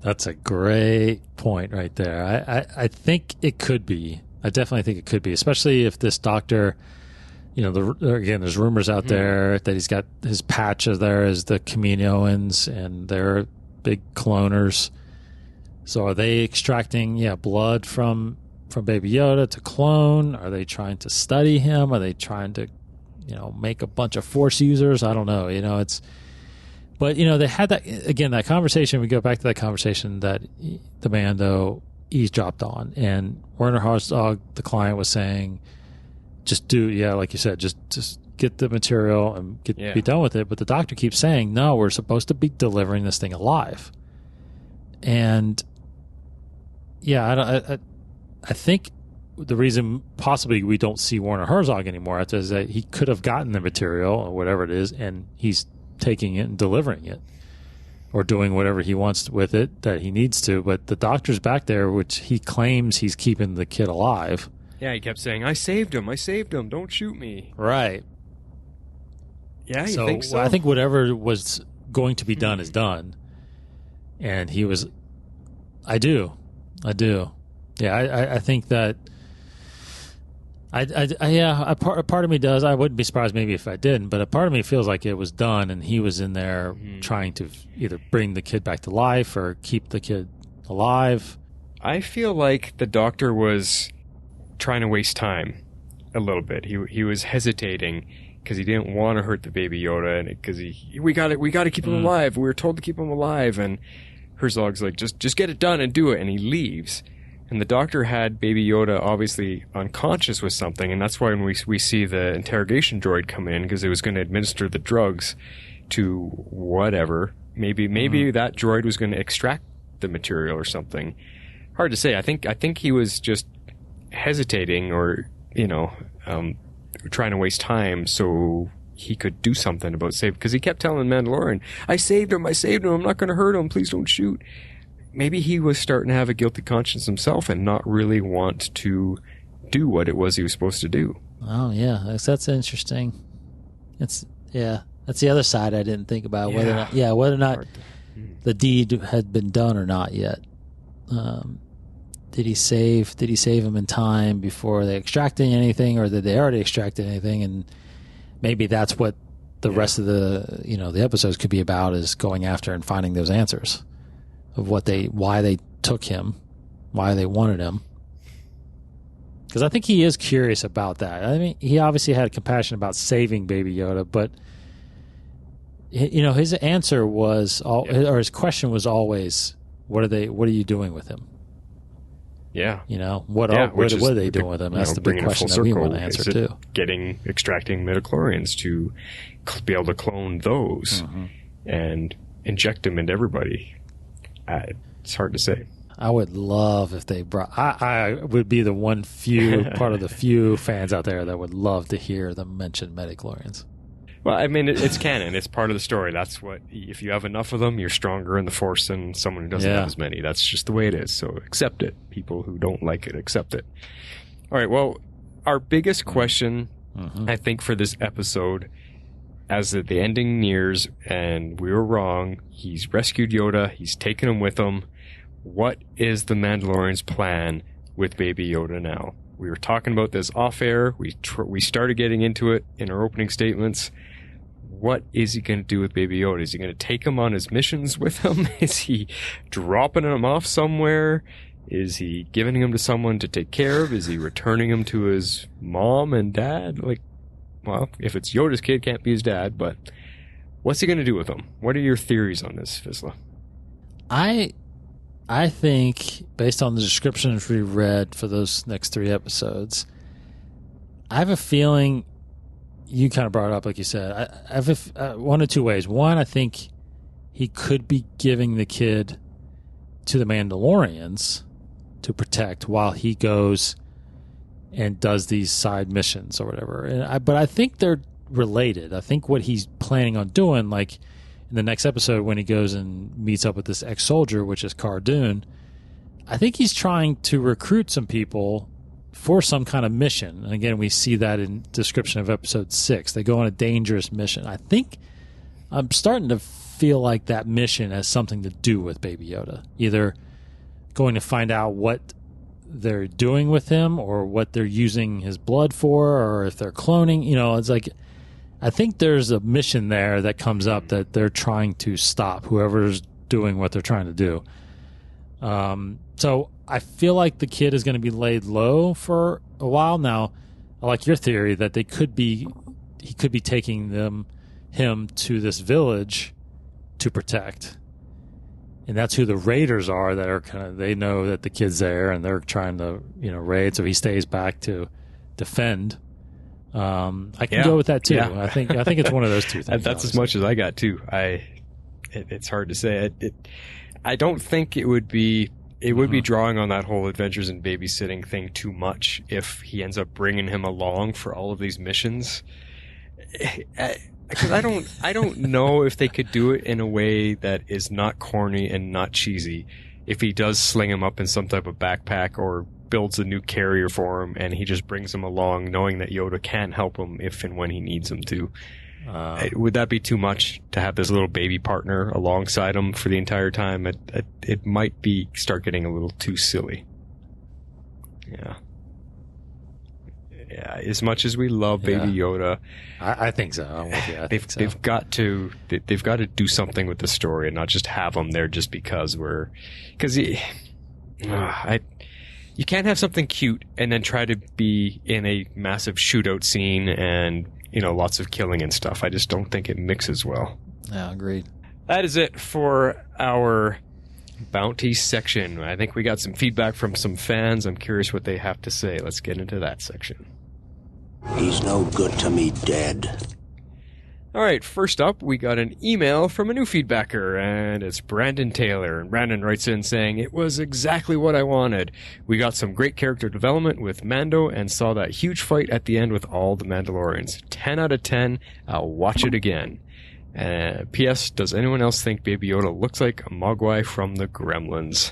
That's a great point right there. I think it could be. I definitely think it could be, especially if this doctor, you know, again, there's rumors out there that he's got his patch there as the Kaminoans, and they're big cloners. So are they extracting, blood from Baby Yoda to clone? Are they trying to study him? Are they trying to, make a bunch of Force users? I don't know. But they had that conversation. We go back to that conversation that the Mando eavesdropped on, and Werner Herzog, the client, was saying, just do, like you said, just get the material and be done with it. But the doctor keeps saying, no, we're supposed to be delivering this thing alive. And I think the reason possibly we don't see Werner Herzog anymore is that he could have gotten the material or whatever it is, and he's taking it and delivering it, or doing whatever he wants with it that he needs to. But the doctor's back there, which he claims he's keeping the kid alive. Yeah, he kept saying, I saved him, don't shoot me. Right. Yeah, you think so? I think whatever was going to be done is done. And he was... I do. Yeah, I think that... a part of me does. I wouldn't be surprised maybe if I didn't, but a part of me feels like it was done and he was in there trying to either bring the kid back to life or keep the kid alive. I feel like the doctor was trying to waste time a little bit. He was hesitating because he didn't want to hurt the Baby Yoda, and because we got to keep him alive. We were told to keep him alive, and Herzog's like, just get it done and do it, and he leaves. And the doctor had Baby Yoda obviously unconscious with something, and that's why when we see the interrogation droid come in, because it was going to administer the drugs to whatever. Maybe that droid was going to extract the material or something. Hard to say. I think he was just hesitating, or trying to waste time so he could do something about save. Because he kept telling Mandalorian, I saved him. I'm not going to hurt him. Please don't shoot. Maybe he was starting to have a guilty conscience himself and not really want to do what it was he was supposed to do. Oh, yeah. That's interesting. That's the other side I didn't think about. Whether or not the deed had been done or not yet. Did he save him in time before they extracted anything, or did they already extracted anything? And maybe that's what the rest of the the episodes could be about, is going after and finding those answers of why they took him why they wanted him. Because I think he is curious about that. I mean, he obviously had compassion about saving Baby Yoda, but his answer was, or his question was always, "What are you doing with him?" Yeah. What are they doing with him? That's the big question that we want to answer too. Extracting midichlorians to be able to clone those and inject them into everybody. It's hard to say. I would love if they brought. I would be the part of the few fans out there that would love to hear them mention midichlorians. Well, I mean, it's canon. It's part of the story. That's what. If you have enough of them, you're stronger in the Force than someone who doesn't have as many. That's just the way it is. So accept it. People who don't like it, accept it. All right. Well, our biggest question, I think, for this episode, as the ending nears, and we were wrong. He's rescued Yoda. He's taken him with him. What is the Mandalorian's plan with Baby Yoda now? We were talking about this off air. We started getting into it in our opening statements. What is he going to do with Baby Yoda? Is he going to take him on his missions with him? Is he dropping him off somewhere? Is he giving him to someone to take care of? Is he returning him to his mom and dad? Well, if it's Yoda's kid, can't be his dad, but what's he going to do with him? What are your theories on this, Vizsla? I think, based on the descriptions we read for those next 3 episodes, I have a feeling, you kind of brought it up like you said, I have one of two ways. One, I think he could be giving the kid to the Mandalorians to protect while he goes and does these side missions or whatever. But I think they're related. I think what he's planning on doing, like in the next episode when he goes and meets up with this ex-soldier, which is Cara Dune, I think he's trying to recruit some people for some kind of mission. And again, we see that in description of episode 6. They go on a dangerous mission. I think I'm starting to feel like that mission has something to do with Baby Yoda. Either going to find out what they're doing with him or what they're using his blood for, or if they're cloning. It's like, I think there's a mission there that comes up that they're trying to stop whoever's doing what they're trying to do. So I feel like the kid is going to be laid low for a while now. I like your theory that he could be taking him to this village to protect. And that's who the raiders are that are they know that the kid's there and they're trying to, raid. So he stays back to defend. I can go with that too. Yeah. I think it's one of those two things. That's as much as I got too. It's hard to say. I don't think it would be drawing on that whole adventures and babysitting thing too much if he ends up bringing him along for all of these missions. Because I don't know if they could do it in a way that is not corny and not cheesy. If he does sling him up in some type of backpack or builds a new carrier for him and he just brings him along knowing that Yoda can help him if and when he needs him to. Would that be too much to have this little baby partner alongside him for the entire time? It might start getting a little too silly. Yeah. Yeah, as much as we love Baby Yoda, I think so. I'm with you. They've got to do something with the story and not just have them there just because you can't have something cute and then try to be in a massive shootout scene and lots of killing and stuff. I just don't think it mixes well. Yeah, agreed. That is it for our bounty section. I think we got some feedback from some fans. I'm curious what they have to say. Let's get into that section. He's no good to me dead. All right, first up, we got an email from a new feedbacker, and it's Brandon Taylor. And Brandon writes in saying, "It was exactly what I wanted. We got some great character development with Mando and saw that huge fight at the end with all the Mandalorians. 10 out of 10. I'll watch it again. P.S. Does anyone else think Baby Yoda looks like a Mogwai from the Gremlins?"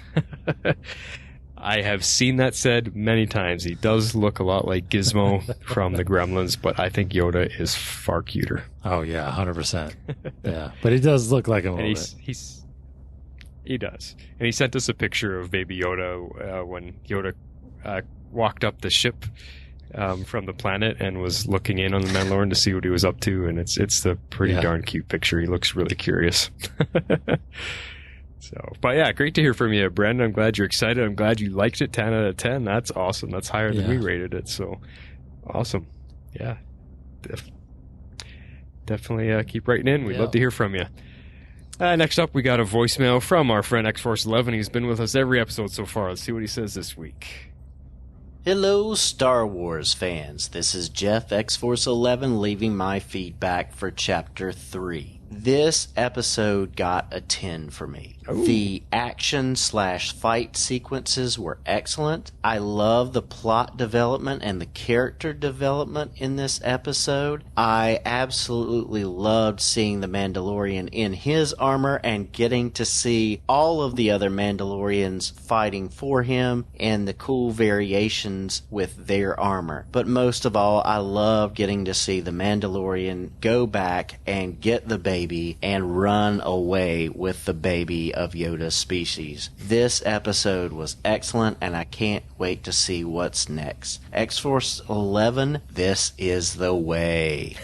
I have seen that said many times. He does look a lot like Gizmo from the Gremlins, but I think Yoda is far cuter. Oh, yeah, 100%. Yeah, but he does look like him a little bit. He does. And he sent us a picture of Baby Yoda when Yoda walked up the ship from the planet and was looking in on the Mandalorian to see what he was up to, and it's a pretty darn cute picture. He looks really curious. So, but yeah, great to hear from you, Brendan. I'm glad you're excited. I'm glad you liked it. 10 out of 10. That's awesome. That's higher than we rated it. So awesome. Yeah. Definitely keep writing in. We'd love to hear from you. Next up, we got a voicemail from our friend X-Force11. He's been with us every episode so far. Let's see what he says this week. Hello, Star Wars fans. This is Jeff X-Force11 leaving my feedback for Chapter 3. This episode got a 10 for me. Ooh. The action/fight sequences were excellent. I love the plot development and the character development in this episode. I absolutely loved seeing the Mandalorian in his armor and getting to see all of the other Mandalorians fighting for him and the cool variations with their armor. But most of all, I love getting to see the Mandalorian go back and get the baby and run away with the baby of Yoda's species. This episode was excellent, and I can't wait to see what's next. X-Force 11, this is the way.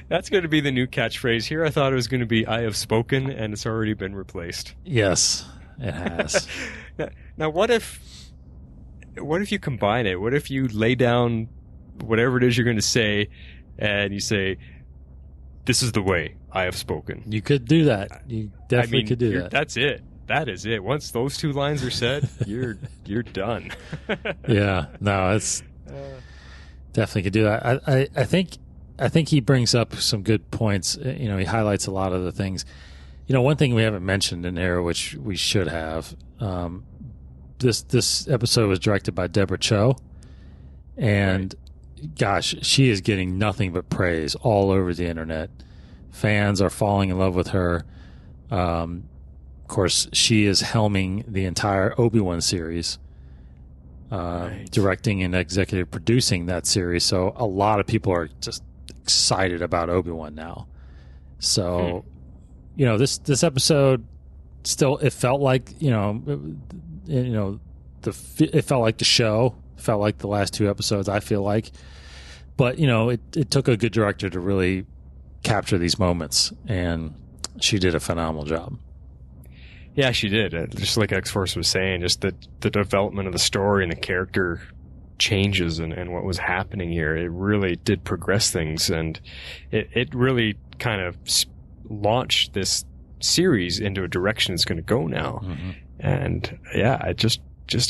That's going to be the new catchphrase here. I thought it was going to be I have spoken, and it's already been replaced. Yes, it has. Now, what if you combine it? What if you lay down whatever it is you're going to say, and you say, this is the way I have spoken? You could do that. You definitely could do that. That's it. That is it. Once those two lines are said, you're done. Yeah. No, it's definitely could do that. I think he brings up some good points. You know, he highlights a lot of the things. You know, one thing we haven't mentioned in here, which we should have, this episode was directed by Deborah Cho, and gosh, she is getting nothing but praise all over the internet. Fans are falling in love with her. Of course, she is helming the entire Obi-Wan series, directing and executive producing that series. So a lot of people are just excited about Obi-Wan now. So, you know, this episode still, it felt like, it felt like the show. Felt like the last two episodes, I feel like. But, you know, it took a good director to really capture these moments, and she did a phenomenal job. Yeah, she did. Just like X-Force was saying, just the development of the story and the character changes and what was happening here, it really did progress things, and it really kind of launched this series into a direction it's going to go now. Mm-hmm. And, yeah, it just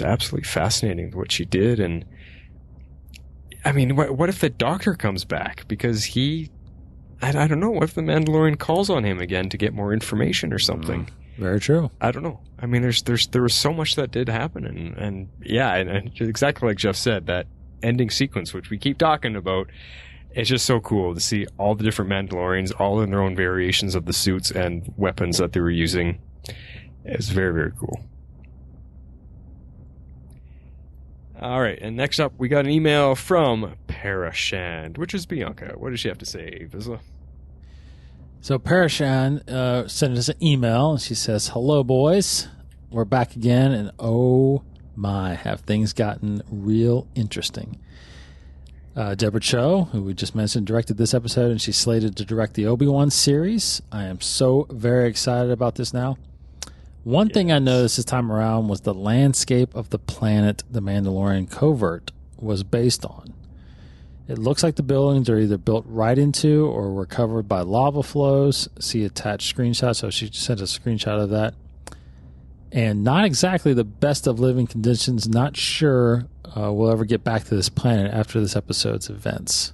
absolutely fascinating what she did. And I mean, what if the Doctor comes back? Because I don't know, what if the Mandalorian calls on him again to get more information or something? Very true. I don't know. I mean, there was so much that did happen, and exactly like Jeff said, that ending sequence, which we keep talking about, it's just so cool to see all the different Mandalorians, all in their own variations of the suits and weapons that they were using. It's very, very cool. All right, and next up, we got an email from Parashand, which is Bianca. What does she have to say, Vizsla? So Parashand sent us an email, and she says, "Hello, boys. We're back again, and oh my, have things gotten real interesting." Deborah Cho, who we just mentioned, directed this episode, and she's slated to direct the Obi-Wan series. I am so very excited about this now. One thing I noticed this time around was the landscape of the planet the Mandalorian covert was based on. It looks like the buildings are either built right into or were covered by lava flows. See attached screenshot. So she sent a screenshot of that. And not exactly the best of living conditions. Not sure we'll ever get back to this planet after this episode's events.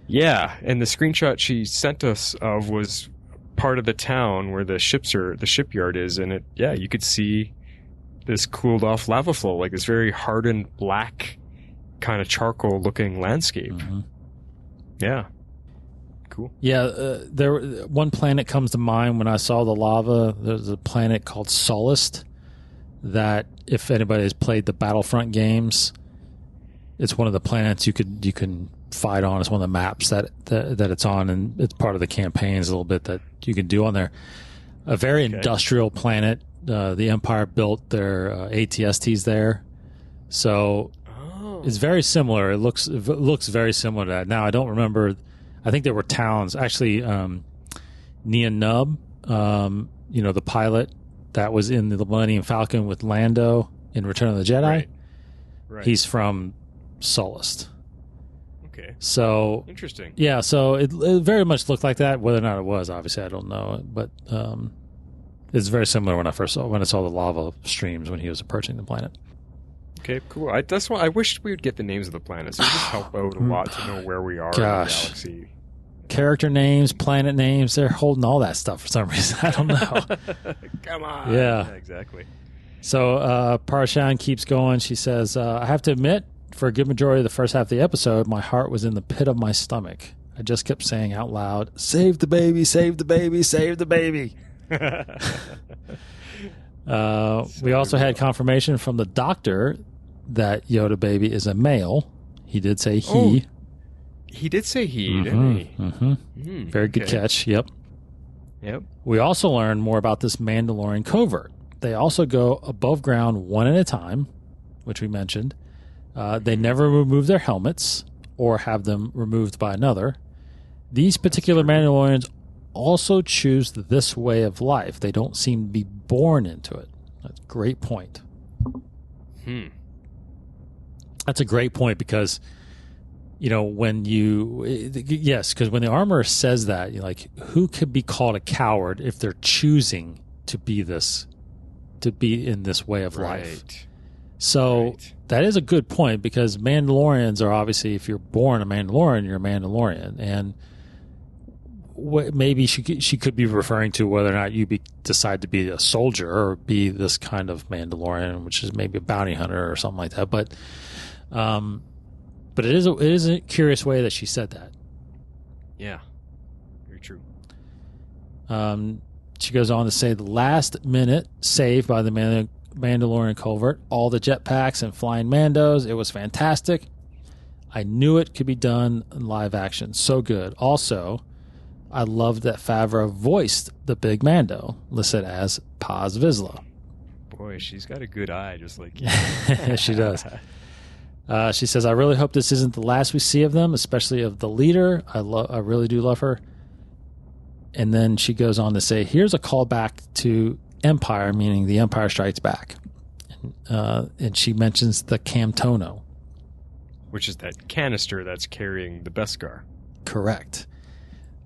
Yeah, and the screenshot she sent us of was part of the town where the shipyard is, and you could see this cooled off lava flow, like this very hardened black kind of charcoal looking landscape. Mm-hmm. Yeah, cool. Yeah, one planet comes to mind when I saw the lava. There's a planet called Sullust that, if anybody has played the Battlefront games, it's one of the planets you can fight on. It's one of the maps that it's on, and it's part of the campaigns a little bit that you can do on there. A very industrial planet. The Empire built their ATSTs there, so it's very similar. It looks very similar to that. Now I don't remember. I think there were towns actually. Nien Nub the pilot that was in the Millennium Falcon with Lando in Return of the Jedi. Right. He's from Sullust. Okay. So interesting. Yeah, so it very much looked like that. Whether or not it was, obviously, I don't know. But it's very similar when I saw the lava streams when he was approaching the planet. Okay, cool. That's why I wish we would get the names of the planets. It would just help out a lot to know where we are in the galaxy. Character names, planet names, they're holding all that stuff for some reason. I don't know. Come on. Yeah, exactly. So Parashan keeps going. She says, I have to admit, for a good majority of the first half of the episode, my heart was in the pit of my stomach. I just kept saying out loud, save the baby, save the baby, save the baby. We also had confirmation from the doctor that Yoda baby is a male. He did say he. Oh, he did say he, didn't he? Mm-hmm. Very good catch. Yep. We also learned more about this Mandalorian covert. They also go above ground one at a time, which we mentioned. They never remove their helmets or have them removed by another. These particular Mandalorians also choose this way of life. They don't seem to be born into it. That's a great point. That's a great point because, because when the armor says that, you're like, who could be called a coward if they're choosing to be in this way of life? So that is a good point because Mandalorians are obviously, if you're born a Mandalorian, you're a Mandalorian. And maybe she could be referring to whether or not you decide to be a soldier or be this kind of Mandalorian, which is maybe a bounty hunter or something like that. But it is a curious way that she said that. Yeah, very true. She goes on to say the last minute save by the Mandalorian covert, all the jetpacks and flying Mandos. It was fantastic. I knew it could be done in live action. So good. Also, I loved that Favreau voiced the big Mando, listed as theMandaLorepodcast. Boy, she's got a good eye, just like you. She does. She says, I really hope this isn't the last we see of them, especially of the leader. I really do love her. And then she goes on to say, here's a callback to Empire, meaning The Empire Strikes Back. And she mentions the Camtono. Which is that canister that's carrying the Beskar. Correct.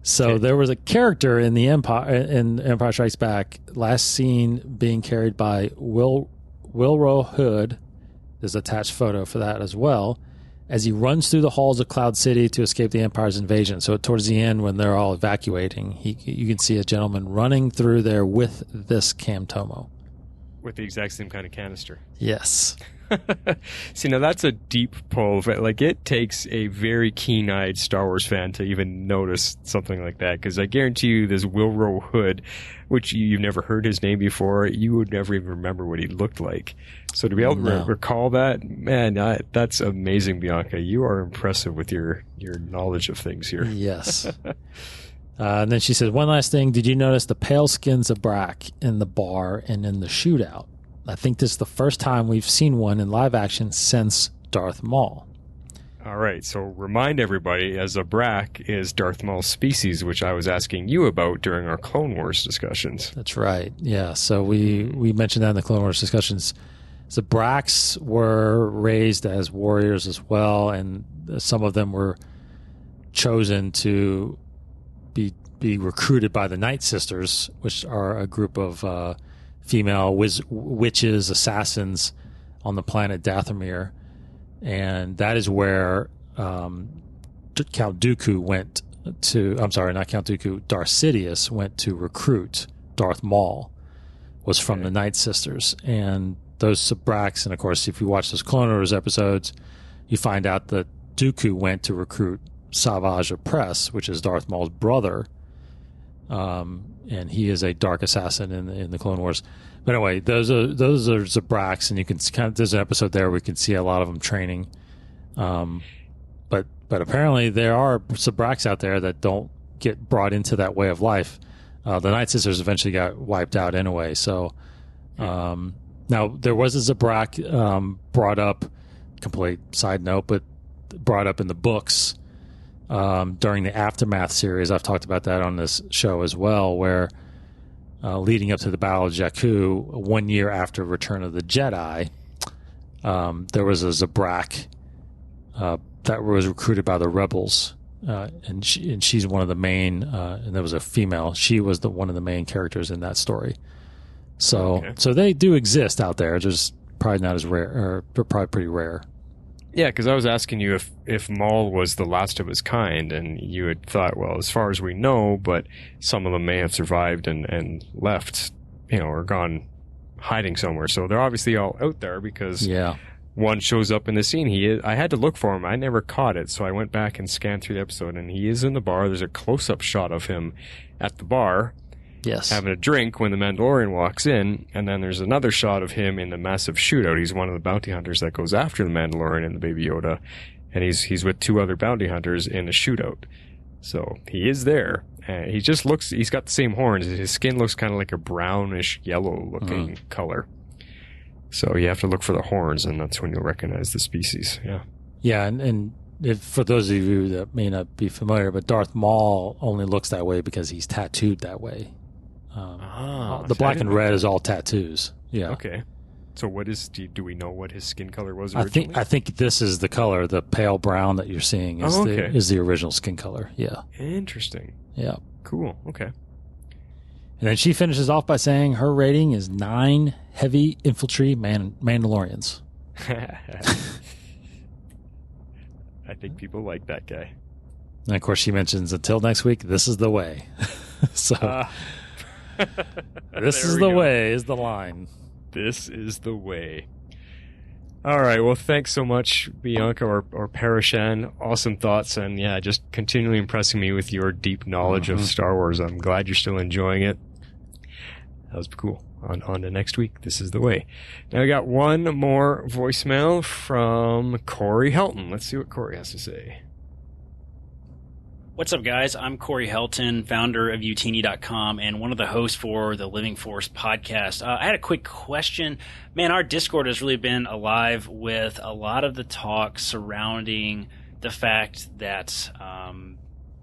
So there was a character in the Empire Strikes Back, last seen being carried by Wilro Hood. There's an attached photo for that as well, as he runs through the halls of Cloud City to escape the Empire's invasion. So towards the end, when they're all evacuating, you can see a gentleman running through there with this Camtomo. With the exact same kind of canister. Yes. See, now that's a deep pull. Like, it takes a very keen-eyed Star Wars fan to even notice something like that, because I guarantee you this Wilro Hood, which you've never heard his name before, you would never even remember what he looked like. So to be able to recall that, man, that's amazing, Bianca. You are impressive with your knowledge of things here. Yes. And then she says, one last thing. Did you notice the pale skins of Zabrak in the bar and in the shootout? I think this is the first time we've seen one in live action since Darth Maul. All right, so remind everybody, as Zabrak is Darth Maul's species, which I was asking you about during our Clone Wars discussions. That's right, yeah. So we mentioned that in the Clone Wars discussions. Zabraks were raised as warriors as well, and some of them were chosen to be recruited by the Night Sisters, which are a group of female witches, assassins on the planet Dathomir. And that is where Count Dooku went to... I'm sorry, not Count Dooku. Darth Sidious went to recruit Darth Maul, was from the Night Sisters. And those Zabraks, and of course, if you watch those Clone Wars episodes, you find out that Dooku went to recruit Savage Opress, which is Darth Maul's brother. And he is a dark assassin in the Clone Wars. But anyway, those are Zabraks, and you can there's an episode there where we can see a lot of them training. But apparently there are Zabraks out there that don't get brought into that way of life. The Night Sisters eventually got wiped out anyway. So now there was a Zabrak brought up, complete side note, but brought up in the books during the Aftermath series. I've talked about that on this show as well, where leading up to the Battle of Jakku, 1 year after Return of the Jedi, there was a Zabrak that was recruited by the rebels, and she's one of the main. And there was a female. She was one of the main characters in that story. So they do exist out there. Just probably not as rare, or they're probably pretty rare. Yeah, because I was asking you if Maul was the last of his kind, and you had thought, well, as far as we know, but some of them may have survived and left, or gone hiding somewhere. So they're obviously all out there because one shows up in the scene. I had to look for him. I never caught it, so I went back and scanned through the episode, and he is in the bar. There's a close-up shot of him at the bar. Yes. Having a drink when the Mandalorian walks in, and then there's another shot of him in the massive shootout. He's one of the bounty hunters that goes after the Mandalorian and the Baby Yoda, and he's with two other bounty hunters in a shootout. So he is there. He just he's got the same horns. His skin looks kind of like a brownish yellow looking color. So you have to look for the horns, and that's when you'll recognize the species. Yeah. Yeah, and for those of you that may not be familiar, but Darth Maul only looks that way because he's tattooed that way. The black and red is all tattoos. Yeah. Okay. So do we know what his skin color was originally? I think this is the color, the pale brown that you're seeing is the original skin color. Yeah. Interesting. Yeah. Cool. Okay. And then she finishes off by saying her rating is 9 heavy infantry Mandalorians. I think people like that guy. And of course she mentions, until next week, this is the way. So this is the way is the line. This is the way. All right. Well, thanks so much, Bianca or Parashan. Awesome thoughts, and just continually impressing me with your deep knowledge of Star Wars. I'm glad you're still enjoying it. That was cool. On to next week. This is the way. Now I got one more voicemail from Corey Helton. Let's see what Corey has to say. What's up, guys? I'm Corey Helton, founder of Utini.com and one of the hosts for the Living Force podcast. I had a quick question. Man, our Discord has really been alive with a lot of the talk surrounding the fact that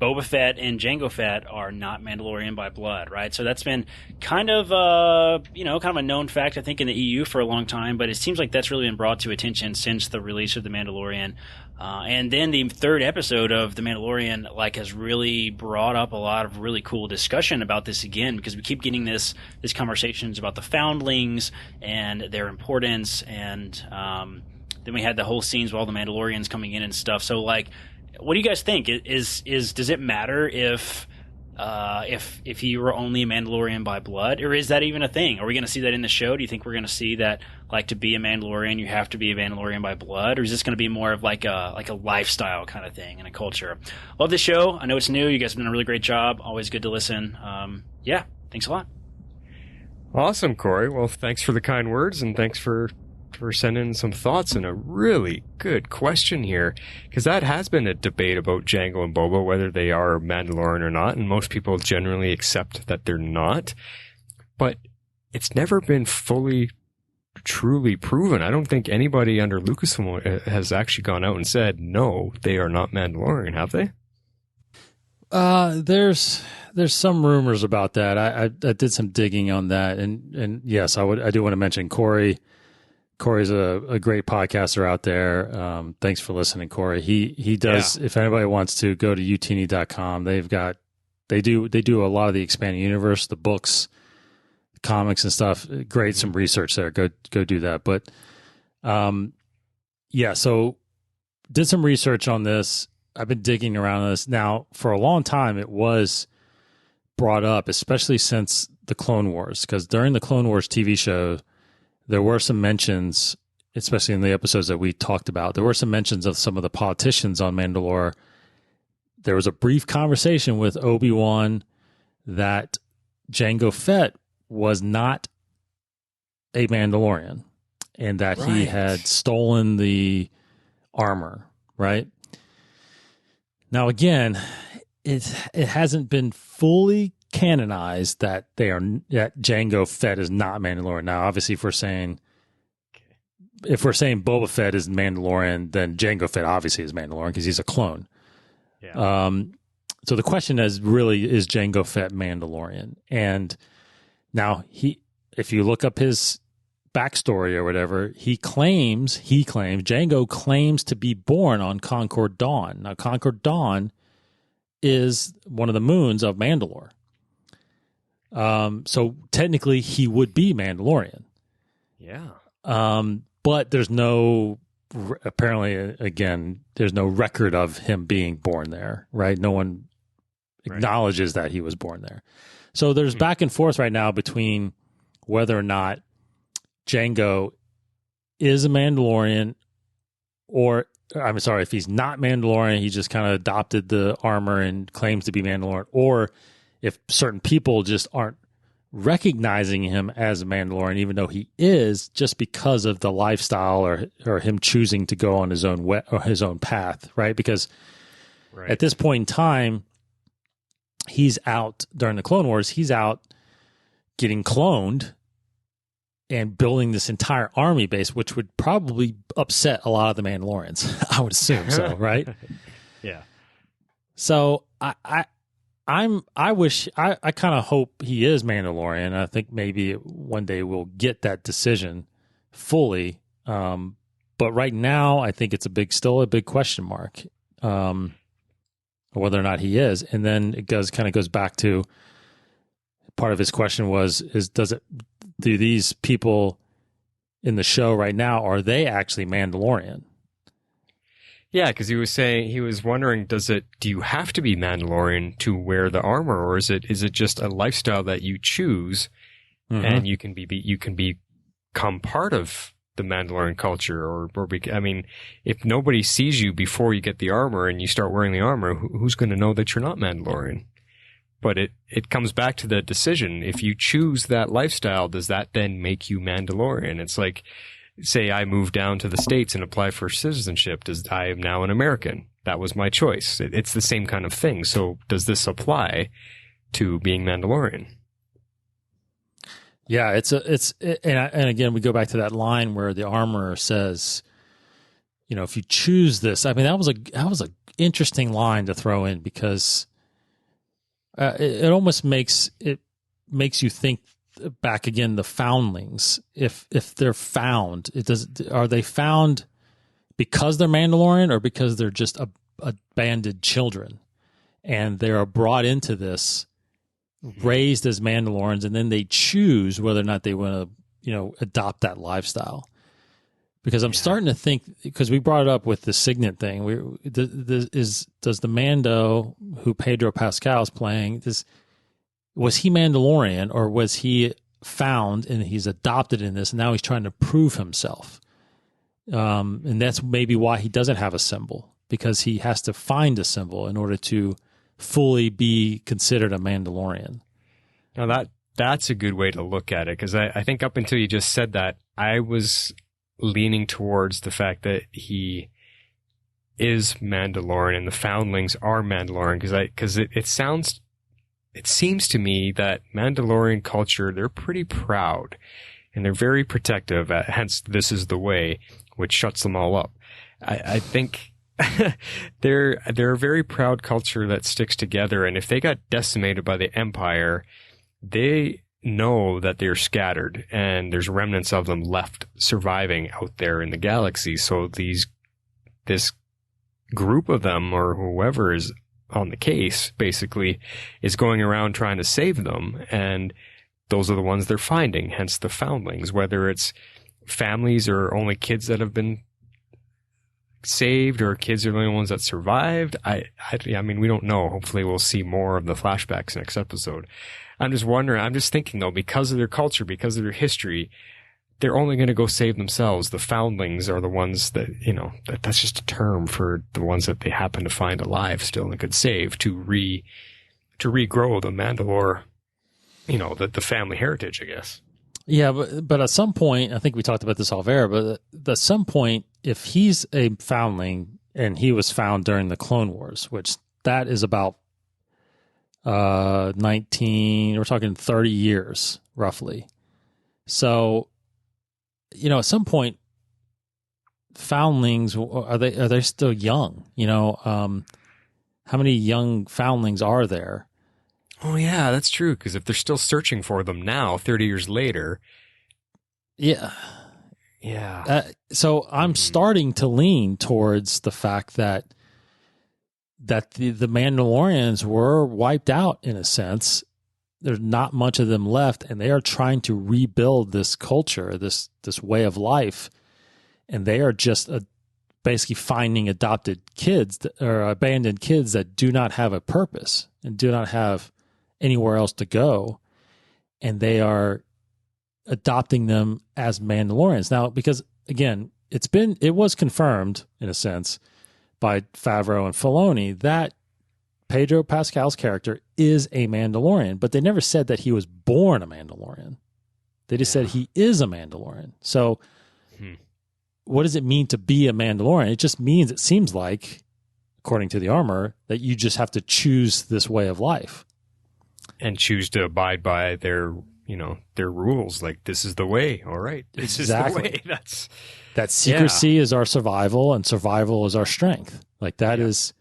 Boba Fett and Jango Fett are not Mandalorian by blood, right? So that's been kind of a known fact, I think, in the EU for a long time, but it seems like that's really been brought to attention since the release of The Mandalorian. And then the third episode of The Mandalorian has really brought up a lot of really cool discussion about this again, because we keep getting these conversations about the foundlings and their importance, and then we had the whole scenes with all the Mandalorians coming in and stuff. So what do you guys think? Does it matter if you were only a Mandalorian by blood, or is that even a thing? Are we going to see that in the show? Do you think we're going to see that, to be a Mandalorian, you have to be a Mandalorian by blood, or is this going to be more of like a lifestyle kind of thing and a culture? Love this show. I know it's new. You guys have done a really great job. Always good to listen. Thanks a lot. Awesome, Corey. Well, thanks for the kind words, and thanks for sending some thoughts, and a really good question here, because that has been a debate about Jango and Boba, whether they are Mandalorian or not, and most people generally accept that they're not, but it's never been fully, truly proven. I don't think anybody under Lucasfilm has actually gone out and said, no, they are not Mandalorian, have they? There's some rumors about that. I did some digging on that, and yes, I do want to mention Corey. Corey's a great podcaster out there. Thanks for listening, Corey. He does. Yeah. If anybody wants to go to utini.com, they do a lot of the expanding universe, the books, comics and stuff. Great, some research there. Go do that. But so did some research on this. I've been digging around on this now for a long time. It was brought up, especially since the Clone Wars, because during the Clone Wars TV show, there were some mentions, especially in the episodes that we talked about, there were some mentions of some of the politicians on Mandalore. There was a brief conversation with Obi-Wan that Jango Fett was not a Mandalorian, and that he had stolen the armor, right? Now, again, it hasn't been fully canonized that that Jango Fett is not Mandalorian. Now, obviously, if we're saying Boba Fett is Mandalorian, then Jango Fett obviously is Mandalorian because he's a clone. Yeah. So the question is Jango Fett Mandalorian? And Now, if you look up his backstory or whatever, Django claims to be born on Concord Dawn. Now, Concord Dawn is one of the moons of Mandalore. So technically he would be Mandalorian. Yeah. But there's no, apparently, again, there's no record of him being born there, right? No one acknowledges that he was born there. So there's back and forth right now between whether or not Django is a Mandalorian, or I'm sorry, if he's not Mandalorian, he just kind of adopted the armor and claims to be Mandalorian, or if certain people just aren't recognizing him as a Mandalorian, even though he is, just because of the lifestyle or him choosing to go on his own path, right? Because at this point in time, he's out during the Clone Wars. He's out getting cloned and building this entire army base, which would probably upset a lot of the Mandalorians. I would assume so, right? Yeah. So I kind of hope he is Mandalorian. I think maybe one day we'll get that decision fully. But right now, I think it's still a big question mark, whether or not he is. And then it goes back to part of his question do these people in the show right now, are they actually Mandalorian? Yeah, because he was wondering, do you have to be Mandalorian to wear the armor, or is it just a lifestyle that you choose, and you can become part of the Mandalorian culture, if nobody sees you before you get the armor and you start wearing the armor, who's going to know that you're not Mandalorian? But it comes back to the decision. If you choose that lifestyle, does that then make you Mandalorian? It's like, say I move down to the States and apply for citizenship. I am now an American. That was my choice. It's the same kind of thing. So does this apply to being Mandalorian? Yeah, and again, we go back to that line where the armorer says, if you choose this, that was a interesting line to throw in, because it almost makes you think back again, the foundlings, if they're found, are they found because they're Mandalorian, or because they're just abandoned children and they are brought into this, raised as Mandalorians, and then they choose whether or not they want to adopt that lifestyle? Because I'm starting to think, because we brought it up with the Signet thing, does the Mando who Pedro Pascal is playing, was he Mandalorian, or was he found and he's adopted in this, and now he's trying to prove himself? And that's maybe why he doesn't have a symbol, because he has to find a symbol in order to fully be considered a Mandalorian. Now that's a good way to look at it, because I think up until you just said that, I was leaning towards the fact that he is Mandalorian and the foundlings are Mandalorian, because it seems to me that Mandalorian culture, they're pretty proud and they're very protective. Hence, this is the way, which shuts them all up. I think they're a very proud culture that sticks together. And if they got decimated by the Empire, they know that they're scattered and there's remnants of them left surviving out there in the galaxy. So this group of them, or whoever is on the case, basically is going around trying to save them, and those are the ones they're finding, hence the foundlings, whether it's families or only kids that have been saved, or kids are the only ones that survived. I mean, we don't know. Hopefully we'll see more of the flashbacks next episode. I'm just thinking though, because of their culture, because of their history, they're only going to go save themselves. The foundlings are the ones that, that's just a term for the ones that they happen to find alive still and could save to regrow the Mandalore, the family heritage, I guess. Yeah, but at some point, I think we talked about this off air, but at some point, if he's a foundling and he was found during the Clone Wars, which that is about we're talking 30 years roughly. So, at some point, foundlings, are they still young? How many young foundlings are there? Oh, yeah, that's true. Because if they're still searching for them now, 30 years later. Yeah. Yeah. So I'm starting to lean towards the fact that the Mandalorians were wiped out in a sense. There's not much of them left, and they are trying to rebuild this culture, this way of life, and they are just basically finding adopted kids or abandoned kids that do not have a purpose and do not have anywhere else to go, and they are adopting them as Mandalorians. Now, because again, it was confirmed in a sense by Favreau and Filoni that Pedro Pascal's character is a Mandalorian, but they never said that he was born a Mandalorian. They just said he is a Mandalorian. So what does it mean to be a Mandalorian? It just means, it seems like, according to the armor, that you just have to choose this way of life. And choose to abide by their rules. Like, this is the way. All right. This is the way. That secrecy is our survival, and survival is our strength. Like, that is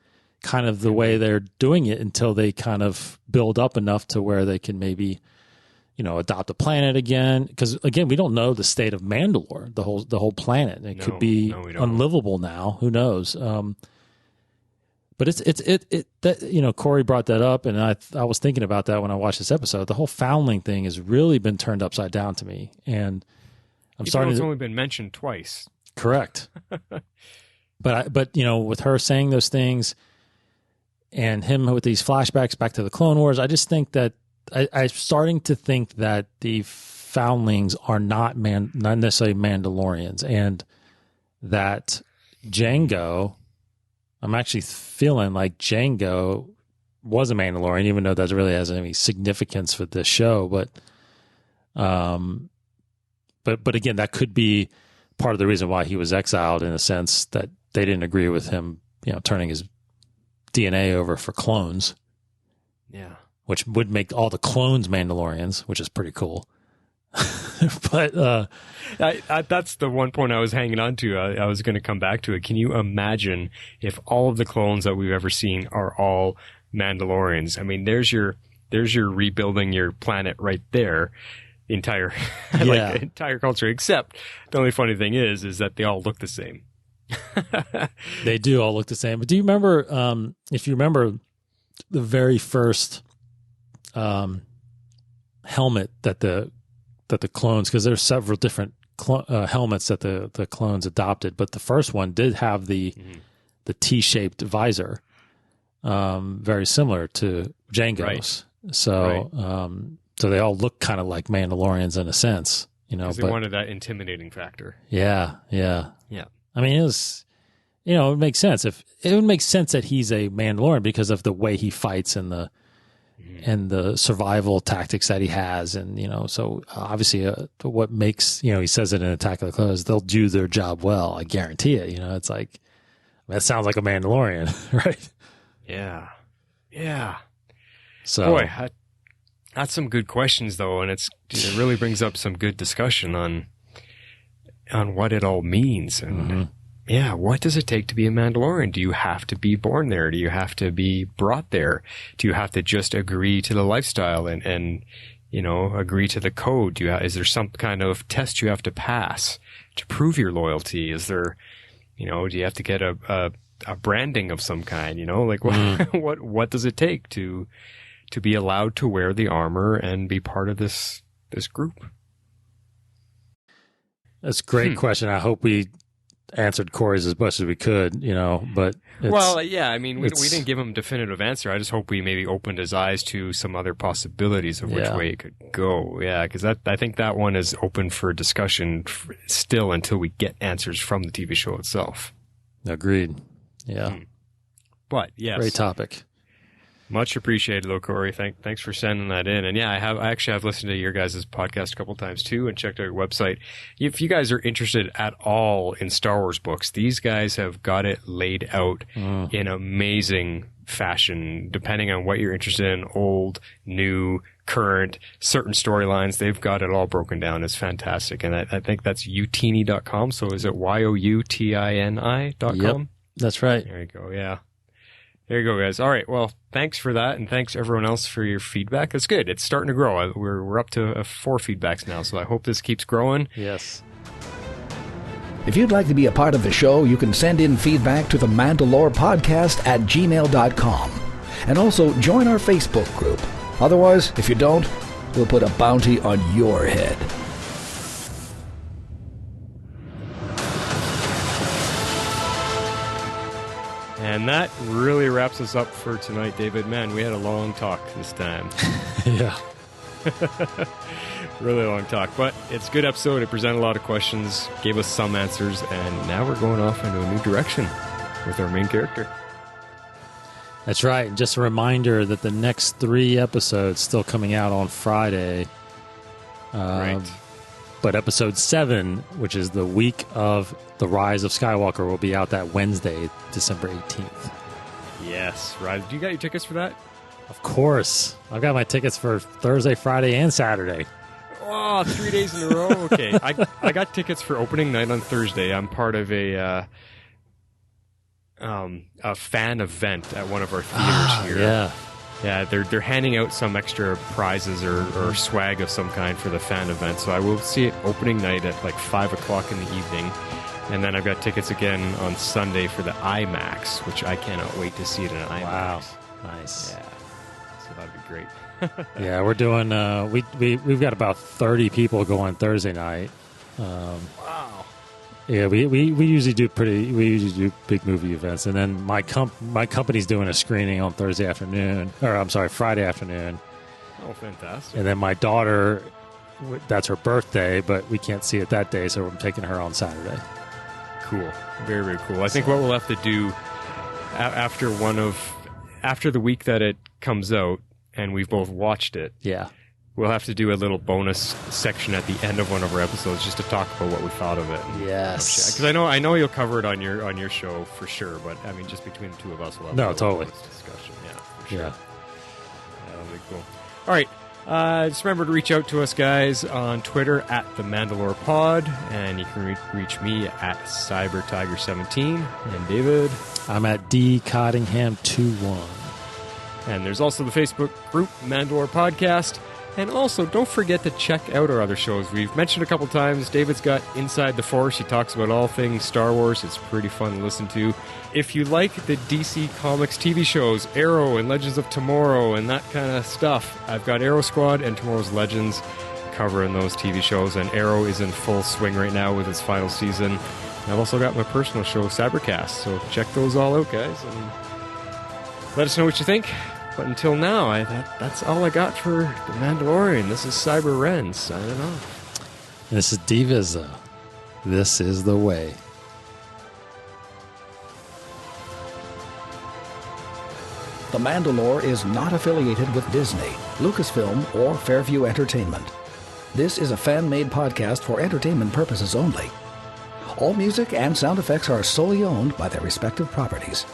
kind of the way they're doing it until they kind of build up enough to where they can maybe, adopt a planet again. Because again, we don't know the state of Mandalore, the whole planet. It could be unlivable now. Who knows? But that Corey brought that up, and I was thinking about that when I watched this episode. The whole foundling thing has really been turned upside down to me, and It's only been mentioned twice. Correct. But with her saying those things, and him with these flashbacks back to the Clone Wars, I just think that I'm starting to think that the foundlings are not necessarily Mandalorians, and that Jango. I'm actually feeling like Jango was a Mandalorian, even though that really hasn't any significance for this show. But again, that could be part of the reason why he was exiled, in a sense that they didn't agree with him, turning his DNA over for clones. Yeah, which would make all the clones Mandalorians, which is pretty cool. But that's the one point I was hanging on to. I was going to come back to it. Can you imagine if all of the clones that we've ever seen are all Mandalorians? I mean, there's your rebuilding your planet right there. The entire entire culture. Except the only funny thing is that they all look the same. They do all look the same. But do you remember? If you remember, the very first helmet that the clones, because there's several different helmets that the clones adopted, but the first one did have the T-shaped visor, very similar to Jango's. Right. So so they all look kind of like Mandalorians in a sense, Because they wanted that intimidating factor. Yeah. I mean, it was, it makes sense. It would make sense that he's a Mandalorian because of the way he fights and the survival tactics that he has. And, so obviously what makes, he says it in Attack of the Clones, they'll do their job well. I guarantee it. It's like, that sounds like a Mandalorian, right? Yeah. Yeah. So, boy, that's some good questions though. And it really brings up some good discussion on what it all means. And yeah, what does it take to be a Mandalorian? Do you have to be born there? Do you have to be brought there? Do you have to just agree to the lifestyle and agree to the code? Is there some kind of test you have to pass to prove your loyalty? Is there, do you have to get a branding of some kind? Like what does it take to be allowed to wear the armor and be part of this group? That's a great question. I hope we answered Corey's as much as we could, but yeah, I mean, we didn't give him a definitive answer. I just hope we maybe opened his eyes to some other possibilities of which way it could go. Yeah, because I think that one is open for discussion still until we get answers from the TV show itself. Agreed. Yeah. But yes. Great topic. Much appreciated, though, Corey. Thanks for sending that in. And yeah, I actually have listened to your guys' podcast a couple times too, and checked out your website. If you guys are interested at all in Star Wars books, these guys have got it laid out in amazing fashion, depending on what you're interested in, old, new, current, certain storylines. They've got it all broken down. It's fantastic. And I think that's utini.com. So is it youtini.com? Yep, that's right. There you go. Yeah. There you go, guys. All right. Well, thanks for that, and thanks everyone else for your feedback. That's good. It's starting to grow. We're up to 4 feedbacks now, so I hope this keeps growing. Yes. If you'd like to be a part of the show, you can send in feedback to theMandaLorepodcast at gmail.com. And also join our Facebook group. Otherwise, if you don't, we'll put a bounty on your head. And that really wraps us up for tonight, David. Man, we had a long talk this time. Yeah. Really long talk. But it's a good episode. It presented a lot of questions, gave us some answers, and now we're going off into a new direction with our main character. That's right. And just a reminder that the next 3 episodes still coming out on Friday. Right. But episode 7, which is the week of The Rise of Skywalker, will be out that Wednesday, December 18th. Yes, right. Do you got your tickets for that? Of course. I've got my tickets for Thursday, Friday, and Saturday. Oh, 3 days in a row? Okay. I got tickets for opening night on Thursday. I'm part of a fan event at one of our theaters here. Yeah. Yeah, they're handing out some extra prizes or swag of some kind for the fan event. So I will see it opening night at like 5 o'clock in the evening. And then I've got tickets again on Sunday for the IMAX, which I cannot wait to see it in an IMAX. Wow. Nice. Yeah. So that'd be great. Yeah, we're doing, we've got about 30 people going Thursday night. Wow. Yeah, we usually do big movie events, and then my company's doing a screening on Friday afternoon. Oh, fantastic. And then my daughter, that's her birthday, but we can't see it that day, so I'm taking her on Saturday. Cool. Very, very cool. I think what we'll have to do after the week that it comes out and we've both watched it. Yeah. We'll have to do a little bonus section at the end of one of our episodes just to talk about what we thought of it. Yes. Because I know you'll cover it on your show for sure, but I mean, just between the two of us, we'll have totally discussion. Yeah, for sure. Yeah. That'll be cool. All right. Just remember to reach out to us, guys, on Twitter at theMandaLorePod, and you can reach me at CyberTiger17, and David. I'm at DCottingham21. And there's also the Facebook group, Mandalore Podcast. And also, don't forget to check out our other shows. We've mentioned a couple times, David's got Inside the Force. He talks about all things Star Wars. It's pretty fun to listen to. If you like the DC Comics TV shows, Arrow and Legends of Tomorrow and that kind of stuff, I've got Arrow Squad and Tomorrow's Legends covering those TV shows. And Arrow is in full swing right now with its final season. And I've also got my personal show, Cybercast. So check those all out, guys. And let us know what you think. But until now, that's all I got for The Mandalorian. This is Siber Wren signing off. This is D.Vizsla. This is the way. The MandaLore is not affiliated with Disney, Lucasfilm, or Fairview Entertainment. This is a fan-made podcast for entertainment purposes only. All music and sound effects are solely owned by their respective properties.